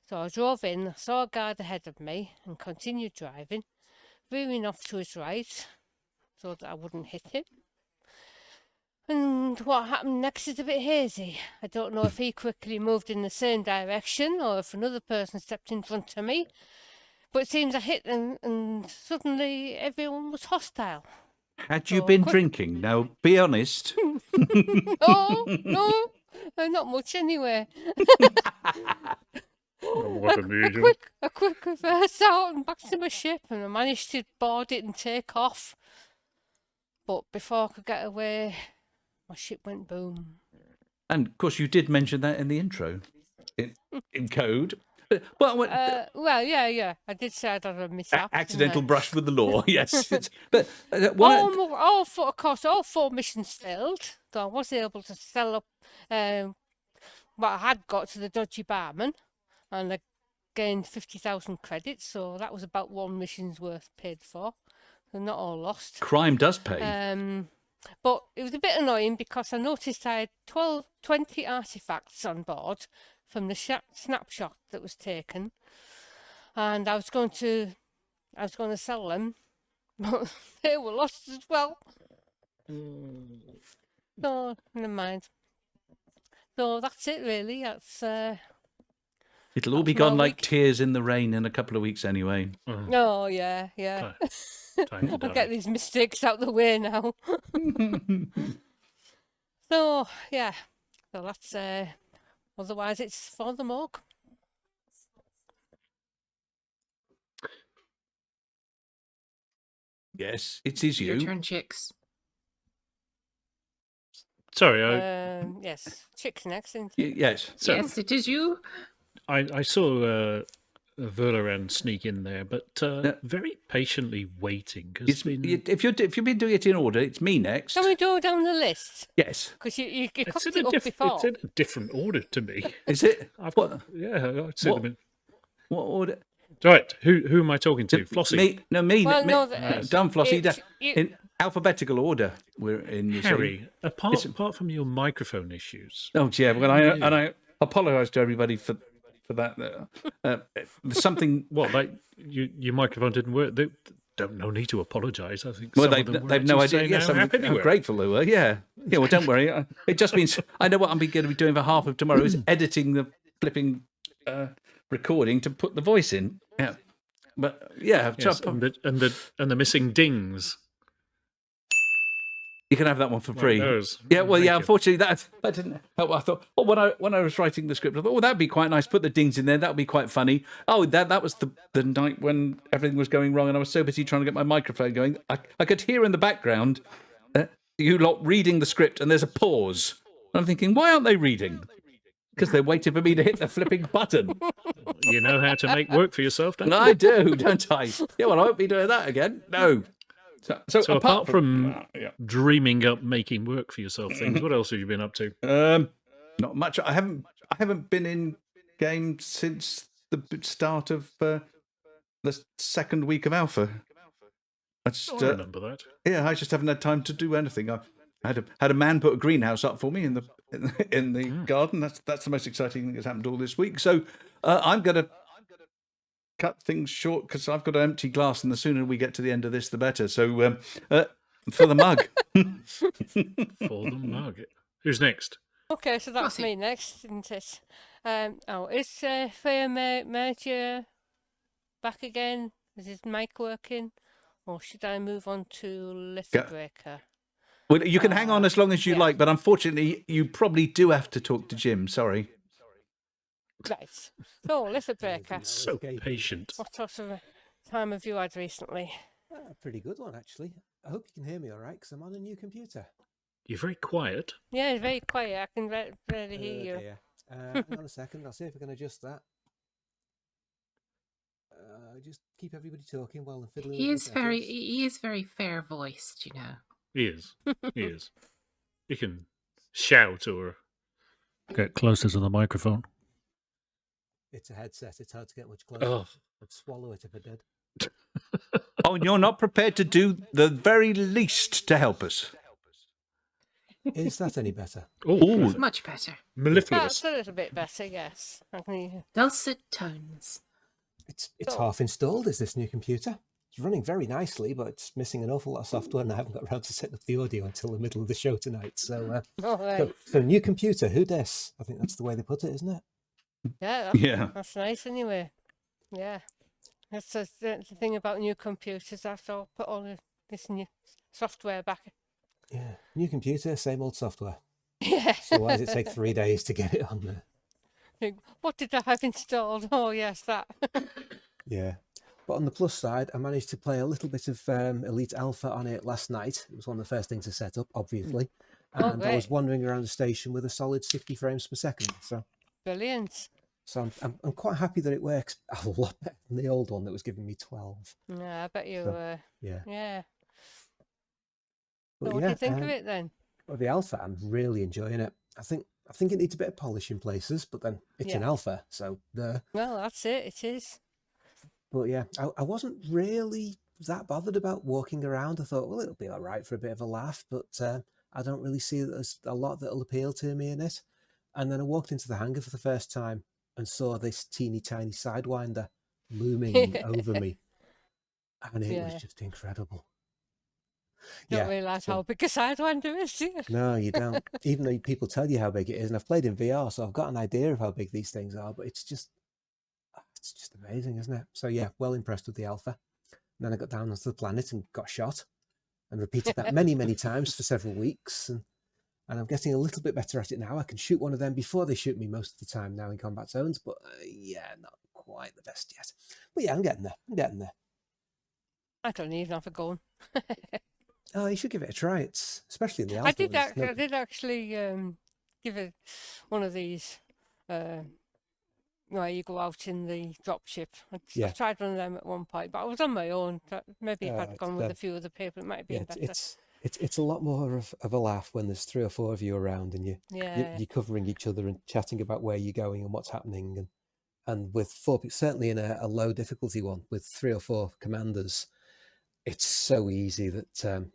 So I drove in, saw a guard ahead of me and continued driving, veering off to his right so that I wouldn't hit him. And what happened next is a bit hazy. I don't know if he quickly moved in the same direction or if another person stepped in front of me, but it seems I hit him and suddenly everyone was hostile. Had you been drinking? Now, be honest. No, not much anyway. A quick reverse out and back to my ship, and I managed to board it and take off. But before I could get away, my ship went boom. And of course, you did mention that in the intro, in code. Well, yeah. I did say I'd had a mishap. Accidental brush with the law, yes. But all four missions failed. So I was able to sell up what I had got to the dodgy barman, and I gained 50,000 credits. So that was about one mission's worth paid for. So not all lost. Crime does pay. But it was a bit annoying because I noticed I had 20 artifacts on board from the snapshot that was taken, and I was going to sell them, but they were lost as well. So never mind. So that's it really. That's it'll all be gone like tears in the rain in a couple of weeks anyway. Oh yeah. Time to I'll get these mistakes out the way now. So yeah. So that's otherwise it's for the morgue. Yes, it is you. Your turn, Chix. Sorry, yes, Chix next, isn't it? Yes. So, yes, it is you. I saw Verlaran sneak in there, but very patiently waiting. If you've been doing it in order, it's me next. Can we go down the list? Yes. Because you cocked It's it up before. It's in a different order to me. Is it? I'd say them in. What order? Right, who am I talking to? Flossy? Me. Well, done, Flossy. In alphabetical order, we're in. Harry, apart from your microphone issues. Oh, yeah. Well, I apologise to everybody for that. There's something. What, like your microphone didn't work? No need to apologise. I think. Well, they've no idea. Yes, I'm grateful they were. Yeah. Well, don't worry. It just means I know what I'm going to be doing for half of tomorrow is editing the flipping recording to put the voice in. Yeah. But yeah, yes, and the missing dings. You can have that one for free. Yeah, well, yeah. Unfortunately, that didn't help. I thought, when I was writing the script, I thought, that'd be quite nice. Put the dings in there. That would be quite funny. Oh, that was the night when everything was going wrong, and I was so busy trying to get my microphone going. I could hear in the background you lot reading the script, and there's a pause. And I'm thinking, why aren't they reading? Because they're waiting for me to hit the flipping button. You know how to make work for yourself, don't you? I do, don't I? Yeah, well, I won't be doing that again. No. So apart from dreaming up making work for yourself things, what else have you been up to? Not much. I haven't been in game since the start of the second week of Alpha. I remember that. Yeah, I just haven't had time to do anything. I had a man put a greenhouse up for me in the garden. That's the most exciting thing that's happened all this week. So I'm going to cut things short because I've got an empty glass, and the sooner we get to the end of this, the better. So for the mug. For the mug. Who's next? Okay, so that's me next, isn't it? Is Fair Merger back again? Is his mic working? Or should I move on to Lithbreaker? Well, you can hang on as long as you like, but unfortunately, you probably do have to talk to Jim. Sorry. Right. So, Lithbreaker. So patient. What sort of time have you had recently? A pretty good one, actually. I hope you can hear me all right, because I'm on a new computer. You're very quiet. Yeah, it's very quiet. I can barely hear you. Yeah. Hang on a second. I'll see if I can adjust that. Just keep everybody talking while I'm fiddling. He is very fair voiced, you know. He is. He is. You can shout or get closer to the microphone. It's a headset. It's hard to get much closer. Oh. I'd swallow it if I did. Oh, and you're not prepared to do the very least to help us. Is that any better? Oh, much better. Mellifluous. That's a little bit better, yes. Dulcet tones. It's half installed, is this new computer? It's running very nicely, but it's missing an awful lot of software, and I haven't got around to setting up the audio until the middle of the show tonight. So, so new computer, who dis? I think that's the way they put it, isn't it? Yeah, that's nice anyway. Yeah. That's the thing about new computers. I'll put all this new software back. Yeah, new computer, same old software. Yeah. So why does it take 3 days to get it on there? What did I have installed? Oh, yes, that. Yeah. But on the plus side, I managed to play a little bit of Elite Alpha on it last night. It was one of the first things to set up, obviously. And I was wandering around the station with a solid 60 frames per second. So brilliant. So I'm quite happy that it works a lot better than the old one that was giving me 12. Yeah, I bet you were. Yeah. Yeah. But so what do you think of it then? Well, the Alpha, I'm really enjoying it. I think it needs a bit of polish in places, but then it's an Alpha, so there. Well, that's it. It is. But yeah, I wasn't really that bothered about walking around. I thought, well, it'll be all right for a bit of a laugh, but I don't really see that there's a lot that'll appeal to me in it. And then I walked into the hangar for the first time and saw this teeny tiny Sidewinder looming over me. And it was just incredible. Don't realise how big a Sidewinder is, do you? No, you don't. Even though people tell you how big it is, and I've played in VR, so I've got an idea of how big these things are, but it's just amazing, isn't it? So yeah, well impressed with the Alpha. And then I got down onto the planet and got shot and repeated that many, many times for several weeks. And I'm getting a little bit better at it now. I can shoot one of them before they shoot me most of the time now in combat zones, but yeah, not quite the best yet. But yeah, I'm getting there. I don't even have a gun. Oh, you should give it a try. It's especially in the Alpha. I did actually give it one of these where you go out in the dropship. I tried one of them at one point, but I was on my own. Maybe if I'd gone with a few other people, it might have been better. It's a lot more of a laugh when there's 3 or 4 of you around and you're covering each other and chatting about where you're going and what's happening. And with 4 people, certainly in a low difficulty one, with 3 or 4 commanders, it's so easy that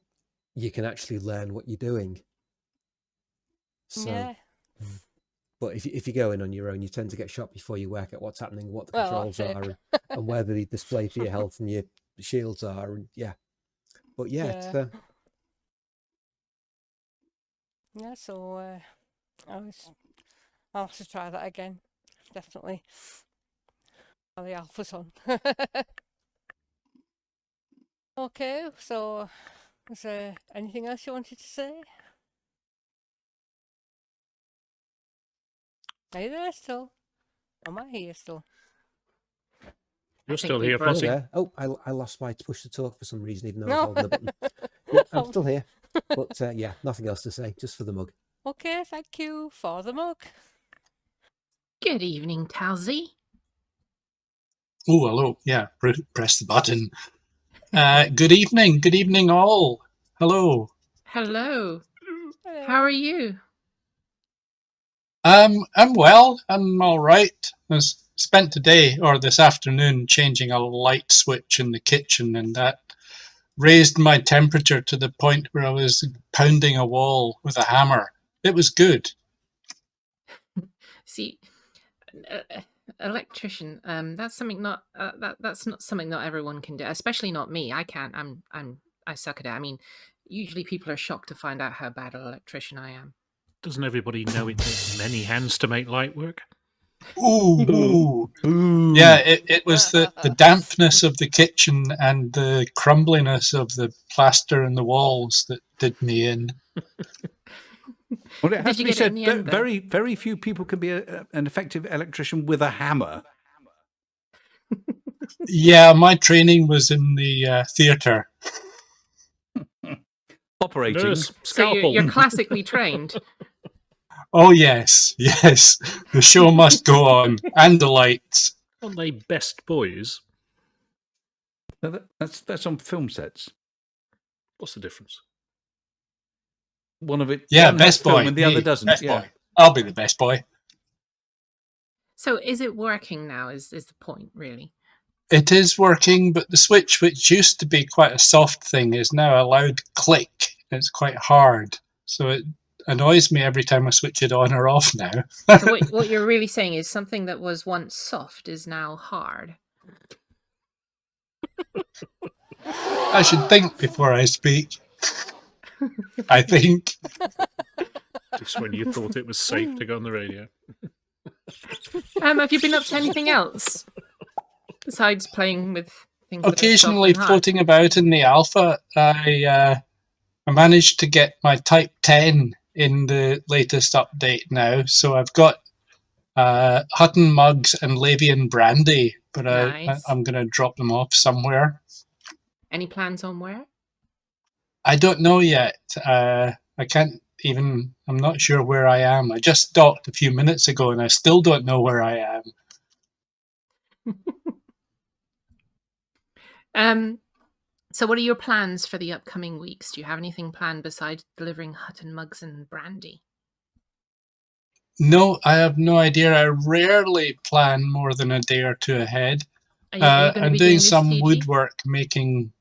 you can actually learn what you're doing. So, but if you go in on your own, you tend to get shot before you work out what's happening, what the controls are, and where the display for your health and your shields are. And so I'll have to try that again. Definitely. While the Alpha's on. Okay, so is there anything else you wanted to say? Are you there still? Am I here still? You're still here, Flossy. Oh, I lost my push to talk for some reason, even though I was holding the button. Yeah, I'm still here. But yeah, nothing else to say, just for the mug. Okay, thank you for the mug. Good evening, Talzy. Oh, hello. Yeah, press the button. Good evening all. Hello. Hello. How are you? I'm well. I'm all right. I spent today or this afternoon changing a light switch in the kitchen, and that raised my temperature to the point where I was pounding a wall with a hammer. It was good. See, electrician. That's something not that's not something not everyone can do. Especially not me. I can't. I suck at it. I mean, usually people are shocked to find out how bad an electrician I am. Doesn't everybody know it takes many hands to make light work? Ooh. Yeah, it was the dampness of the kitchen and the crumbliness of the plaster in the walls that did me in. Well, it has Did to you be get it in said, the end, though? very few people can be an effective electrician with a hammer. Yeah, my training was in the theatre. Operating. Nurse, So scalpel. you're classically trained. Oh, yes. The show must go on. And the lights. Aren't they best boys? No, that's on film sets. What's the difference? One of it, Yeah, one has best film boy. and the Me, other doesn't. Best Yeah. boy. I'll be the best boy. So is it working now? Is the point really? It is working, but the switch, which used to be quite a soft thing, is now a loud click. It's quite hard. So it annoys me every time I switch it on or off now. So what you're really saying is something that was once soft is now hard. I should think before I speak. I think. Just when you thought it was safe to go on the radio. Have you been up to anything else besides playing with things? Occasionally that are soft and hard? floating about in the alpha, I managed to get my Type 10 in the latest update now. So I've got Hutton mugs and Lavian brandy, but Nice. I'm going to drop them off somewhere. Any plans on where? I don't know yet. I can't even, I'm not sure where I am. I just docked a few minutes ago and I still don't know where I am. So what are your plans for the upcoming weeks? Do you have anything planned besides delivering Hutton mugs and brandy? No, I have no idea. I rarely plan more than a day or two ahead. Are you going to I'm be doing this some TG? woodwork, making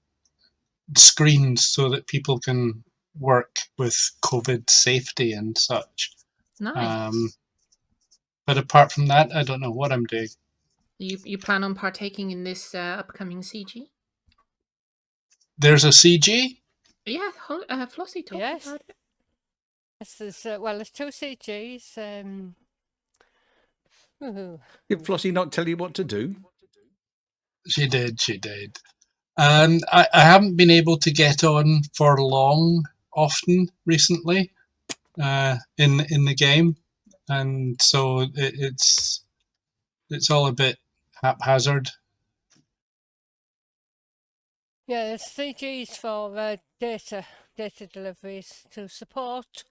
screens so that people can work with COVID safety and such. Nice. But apart from that, I don't know what I'm doing. You plan on partaking in this upcoming CG? There's a CG? Yeah, Flossy talked about it. Yes, there's two CGs. Did Flossy not tell you what to do? She did. And I haven't been able to get on for long, often recently, in the game, and so it's all a bit haphazard. Yeah, there's CGs for data deliveries to support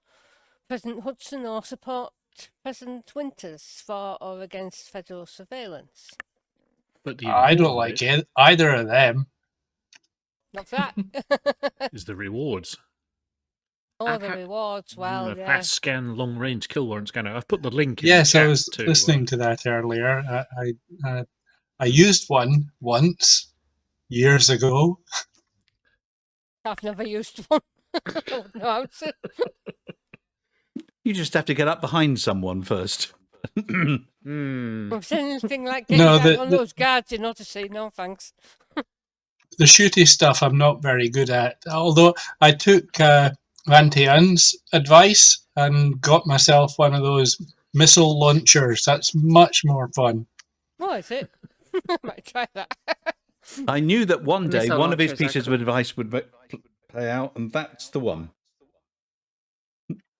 President Hudson or support President Winters for or against federal surveillance. But I don't like either of them. Not that. Is the rewards. Oh, the rewards. Well, yeah. Fast scan, long range kill warrant scanner. I've put the link in Yes, the chat I was listening to that earlier. I used one once years ago. I've never used one. I don't know how to. You just have to get up behind someone first. I've seen anything like getting down on those guards in Odyssey. No, thanks. The shooty stuff I'm not very good at. Although I took Vingtetun's advice and got myself one of those missile launchers. That's much more fun. Oh, is it? I might try that. I knew that one day Missile one of his launchers are pieces of advice would play out, and that's the one.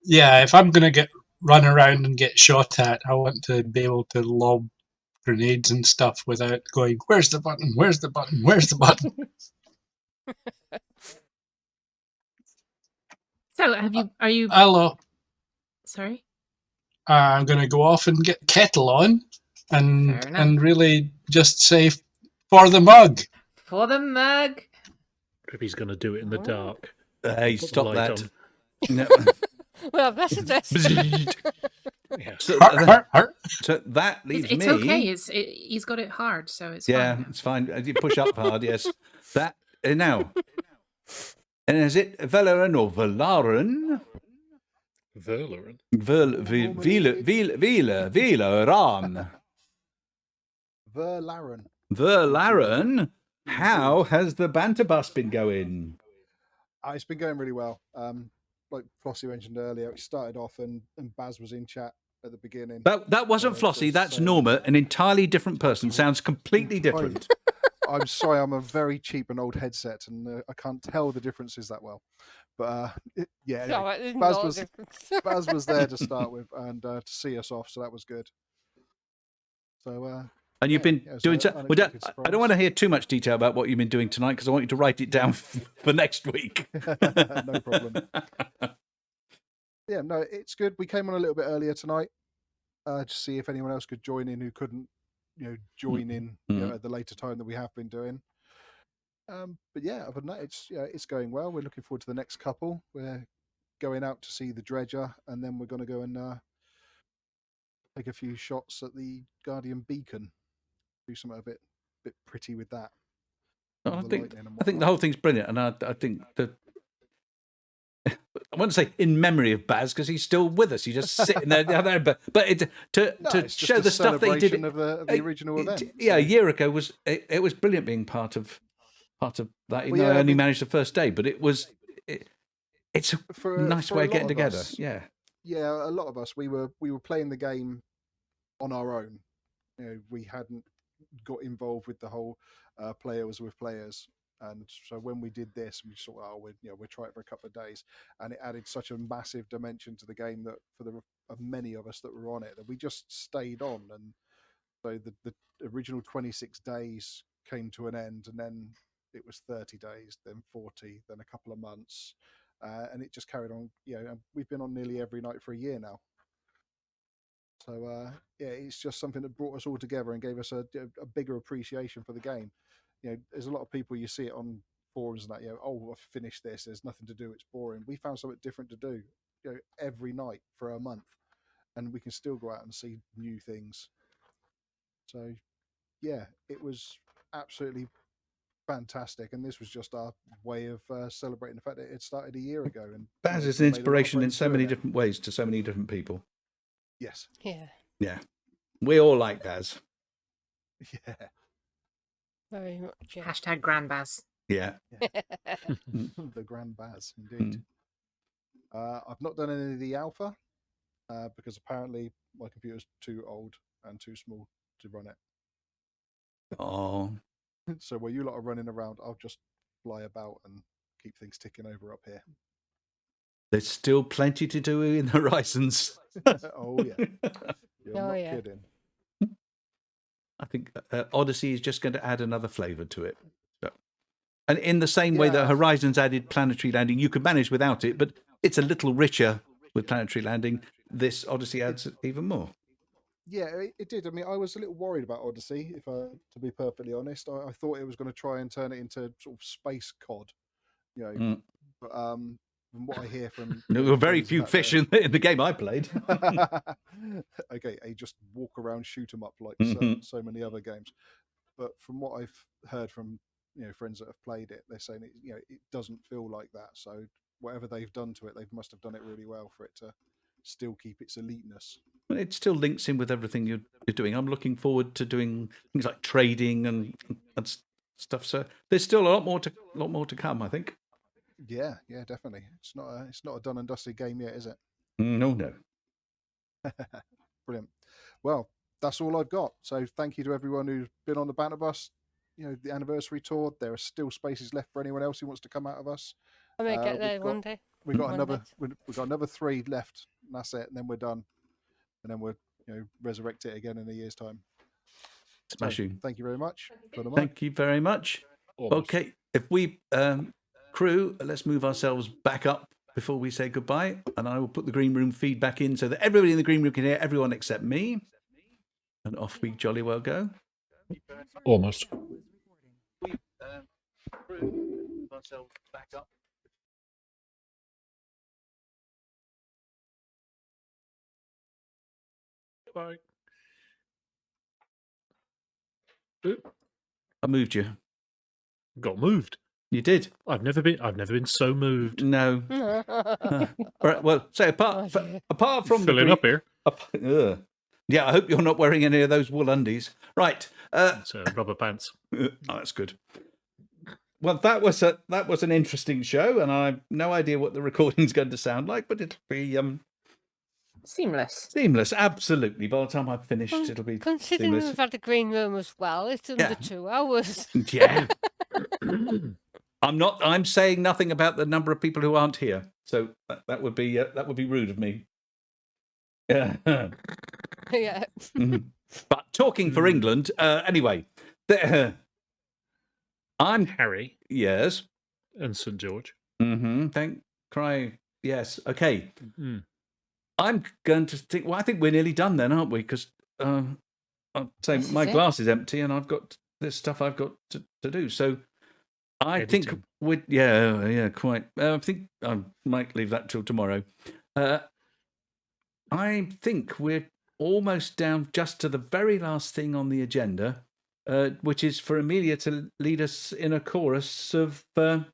Yeah, if I'm going to run around and get shot at, I want to be able to lob grenades and stuff without going, where's the button, where's the button, where's the button? So are you... Hello. Sorry? I'm going to go off and get kettle on, and really just say for the mug. For the mug. If he's going to do it in the dark. Hey, Put the stop light that. on. No. Well, that's a test. Yeah. So that leaves It's me. okay. He's got it hard, so it's Yeah, fine. it's fine. You push up hard, yes. That now. And is it Veleran or Velaren? Verleran. Veleran. Verlaren. Verlaren. How has the banter bus been going? It's been going really well. Like Flossy mentioned earlier, it started off and Baz was in chat at the beginning. That wasn't Flossy, that's Norma, an entirely different person. Sounds completely different. I'm sorry, I'm a very cheap and old headset, and I can't tell the differences that well. But yeah, anyway, Baz was there to start with and to see us off, so that was good. So. And you've been doing so. I don't want to hear too much detail about what you've been doing tonight because I want you to write it down for next week. No problem. Yeah, no, it's good. We came on a little bit earlier tonight to see if anyone else could join in who couldn't, join in at the later time that we have been doing. But yeah, other than that, it's going well. We're looking forward to the next couple. We're going out to see the Dredger, and then we're going to go and take a few shots at the Guardian Beacon. Do something a bit pretty with that. I think the whole thing's brilliant, and I think that I want to say in memory of Baz because he's still with us. He's just sitting there, but to show the stuff that he did of the original event. Yeah, a year ago was brilliant being part of that. Even though I only managed the first day, but it's a nice way of getting together. Yeah, a lot of us we were playing the game on our own. We hadn't got involved with the whole players with players, and so when we did this, we thought, we'll try it for a couple of days, and it added such a massive dimension to the game that for the many of us that were on it, that we just stayed on, and so the original 26 days came to an end, and then it was 30 days, then 40, then a couple of months, and it just carried on. And we've been on nearly every night for a year now. So it's just something that brought us all together and gave us a bigger appreciation for the game. There's a lot of people, you see it on forums and that, I've finished this, there's nothing to do, it's boring. We found something different to do, every night for a month, and we can still go out and see new things. So yeah, it was absolutely fantastic, and this was just our way of celebrating the fact that it started a year ago. And Baz is an inspiration in so many different ways to so many different people. Yes. Yeah. We all like Baz. Yeah. Very much. Yeah. Hashtag Grand Baz. Yeah. The Grand Baz, indeed. I've not done any of the alpha because apparently my computer's too old and too small to run it. Oh. So while you lot are running around, I'll just fly about and keep things ticking over up here. There's still plenty to do in Horizons. Oh, yeah. You're not kidding. I think Odyssey is just going to add another flavour to it. So, and in the same way that Horizons added planetary landing, you could manage without it, but it's a little richer with planetary landing. This Odyssey adds even more. Yeah, it did. I mean, I was a little worried about Odyssey, to be perfectly honest. I thought it was going to try and turn it into sort of space COD, But from what I hear from... There were very few fish in the game I played. Okay, you just walk around, shoot them up like so many other games. But from what I've heard from friends that have played it, they're saying it doesn't feel like that. So whatever they've done to it, they must have done it really well for it to still keep its eliteness. It still links in with everything you're doing. I'm looking forward to doing things like trading and stuff. So there's still a lot more to come, I think. Yeah, definitely. It's not a done and dusted game yet, is it? No. Brilliant. Well, that's all I've got. So thank you to everyone who's been on the Banter Bus. The anniversary tour. There are still spaces left for anyone else who wants to come out of us. I may get there one day. We've got another 3 left, and that's it. And then we're done. And then we'll resurrect it again in a year's time. Smashing. So, thank you very much. Thank you very much. Okay, if we crew, let's move ourselves back up before we say goodbye, and I will put the green room feed back in so that everybody in the green room can hear everyone except me. And off we jolly well go. Almost. Ourselves back up. Bye. I moved you. Got moved. You did. I've never been so moved. No. Right, well, so apart from filling the up here. Yeah, I hope you're not wearing any of those wool undies. Right. It's rubber pants. Oh, that's good. Well, that was an interesting show, and I've no idea what the recording's going to sound like, but it'll be seamless. Seamless, absolutely. By the time I've finished, it'll be Considering seamless. we've had a green room as well, it's under 2 hours. Yeah. I'm saying nothing about the number of people who aren't here, so that would be rude of me. Yeah. Yeah. But talking for England, anyway. I'm Harry. Yes. And St. George. Thank cry. Yes. Okay. I'm going to think. Well, I think we're nearly done then, aren't we? Because I'll say my glass is empty, and I've got this stuff I've got to do. So I think we're quite. I think I might leave that till tomorrow. I think we're almost down just to the very last thing on the agenda, which is for Aemilia to lead us in a chorus of For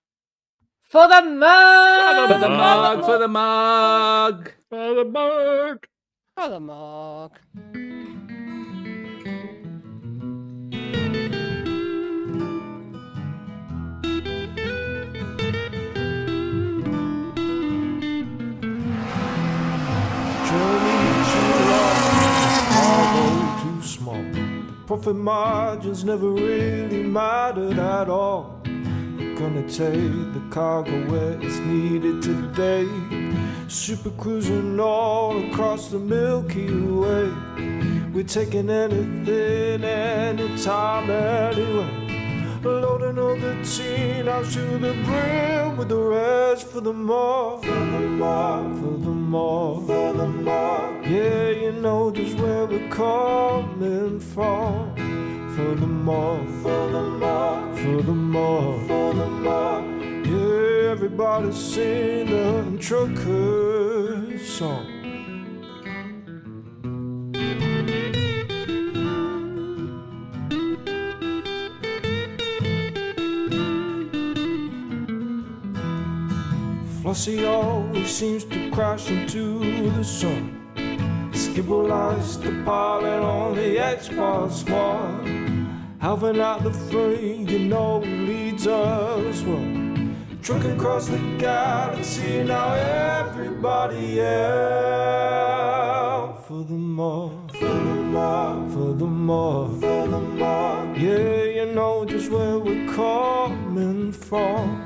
the mug! For the mug! For the mug! For the mug! For the mug. Too small. Profit margins never really mattered at all. We're gonna take the cargo where it's needed today. Super cruising all across the Milky Way. We're taking anything, anytime, anywhere. Loading all the teen out to the brim with the rest for the more. For the more. For the more. For the more. Yeah, you know just where we're coming from. For the more. For the more. For the more. For the more. Yeah, everybody sing the trucker song. Flossy always seems to crash into the sun. Skibble lies the pilot on the Xbox One. Alvin at the frame, you know he leads us well. Trucking across the galaxy, now everybody out for the more. For the more. For the more. For the more. Yeah, you know just where we're coming from.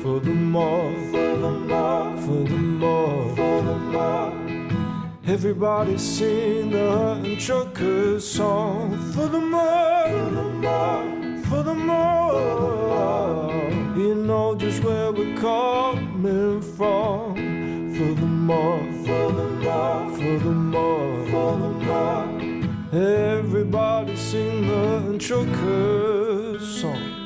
For the more, for the more, for the more, for the more. Everybody sing the trucker song. For the more, for the more, for the more. You know just where we're coming from. For the more, for the more, for the more, for the more. Everybody sing the trucker song.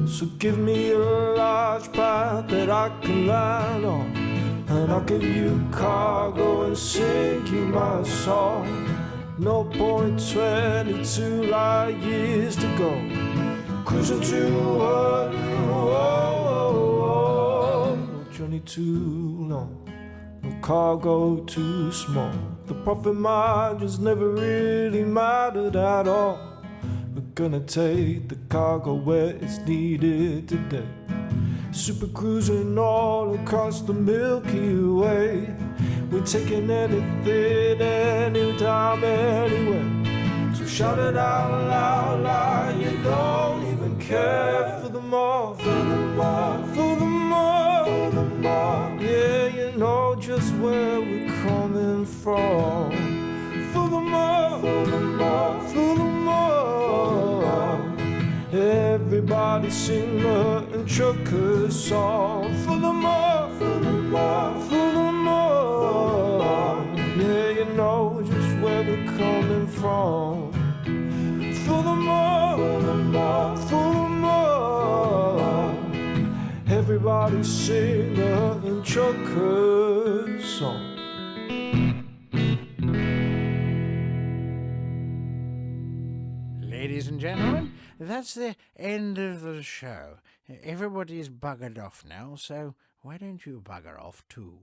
So give me a large path that I can land on, and I'll give you cargo and sing you my song. No point 22 light years to go, cruising to no journey too long, no cargo too small. The profit margins never really mattered at all. We're gonna take the cargo where it's needed today. super cruising all across the Milky Way. We're taking anything, anytime, anywhere. So shout it out loud like you don't even care. For the more, for the more, for the more, for the more. Yeah, you know just where we're coming from. For the more, for the more, for the more. Everybody sing the Hutton Trucker song. For the more, for the more, for the more. Yeah, you know just where we're coming from. For the more, for the more, for the more. Everybody sing the Hutton Trucker song. Ladies and gentlemen, that's the end of the show. Everybody's buggered off now, so why don't you bugger off too?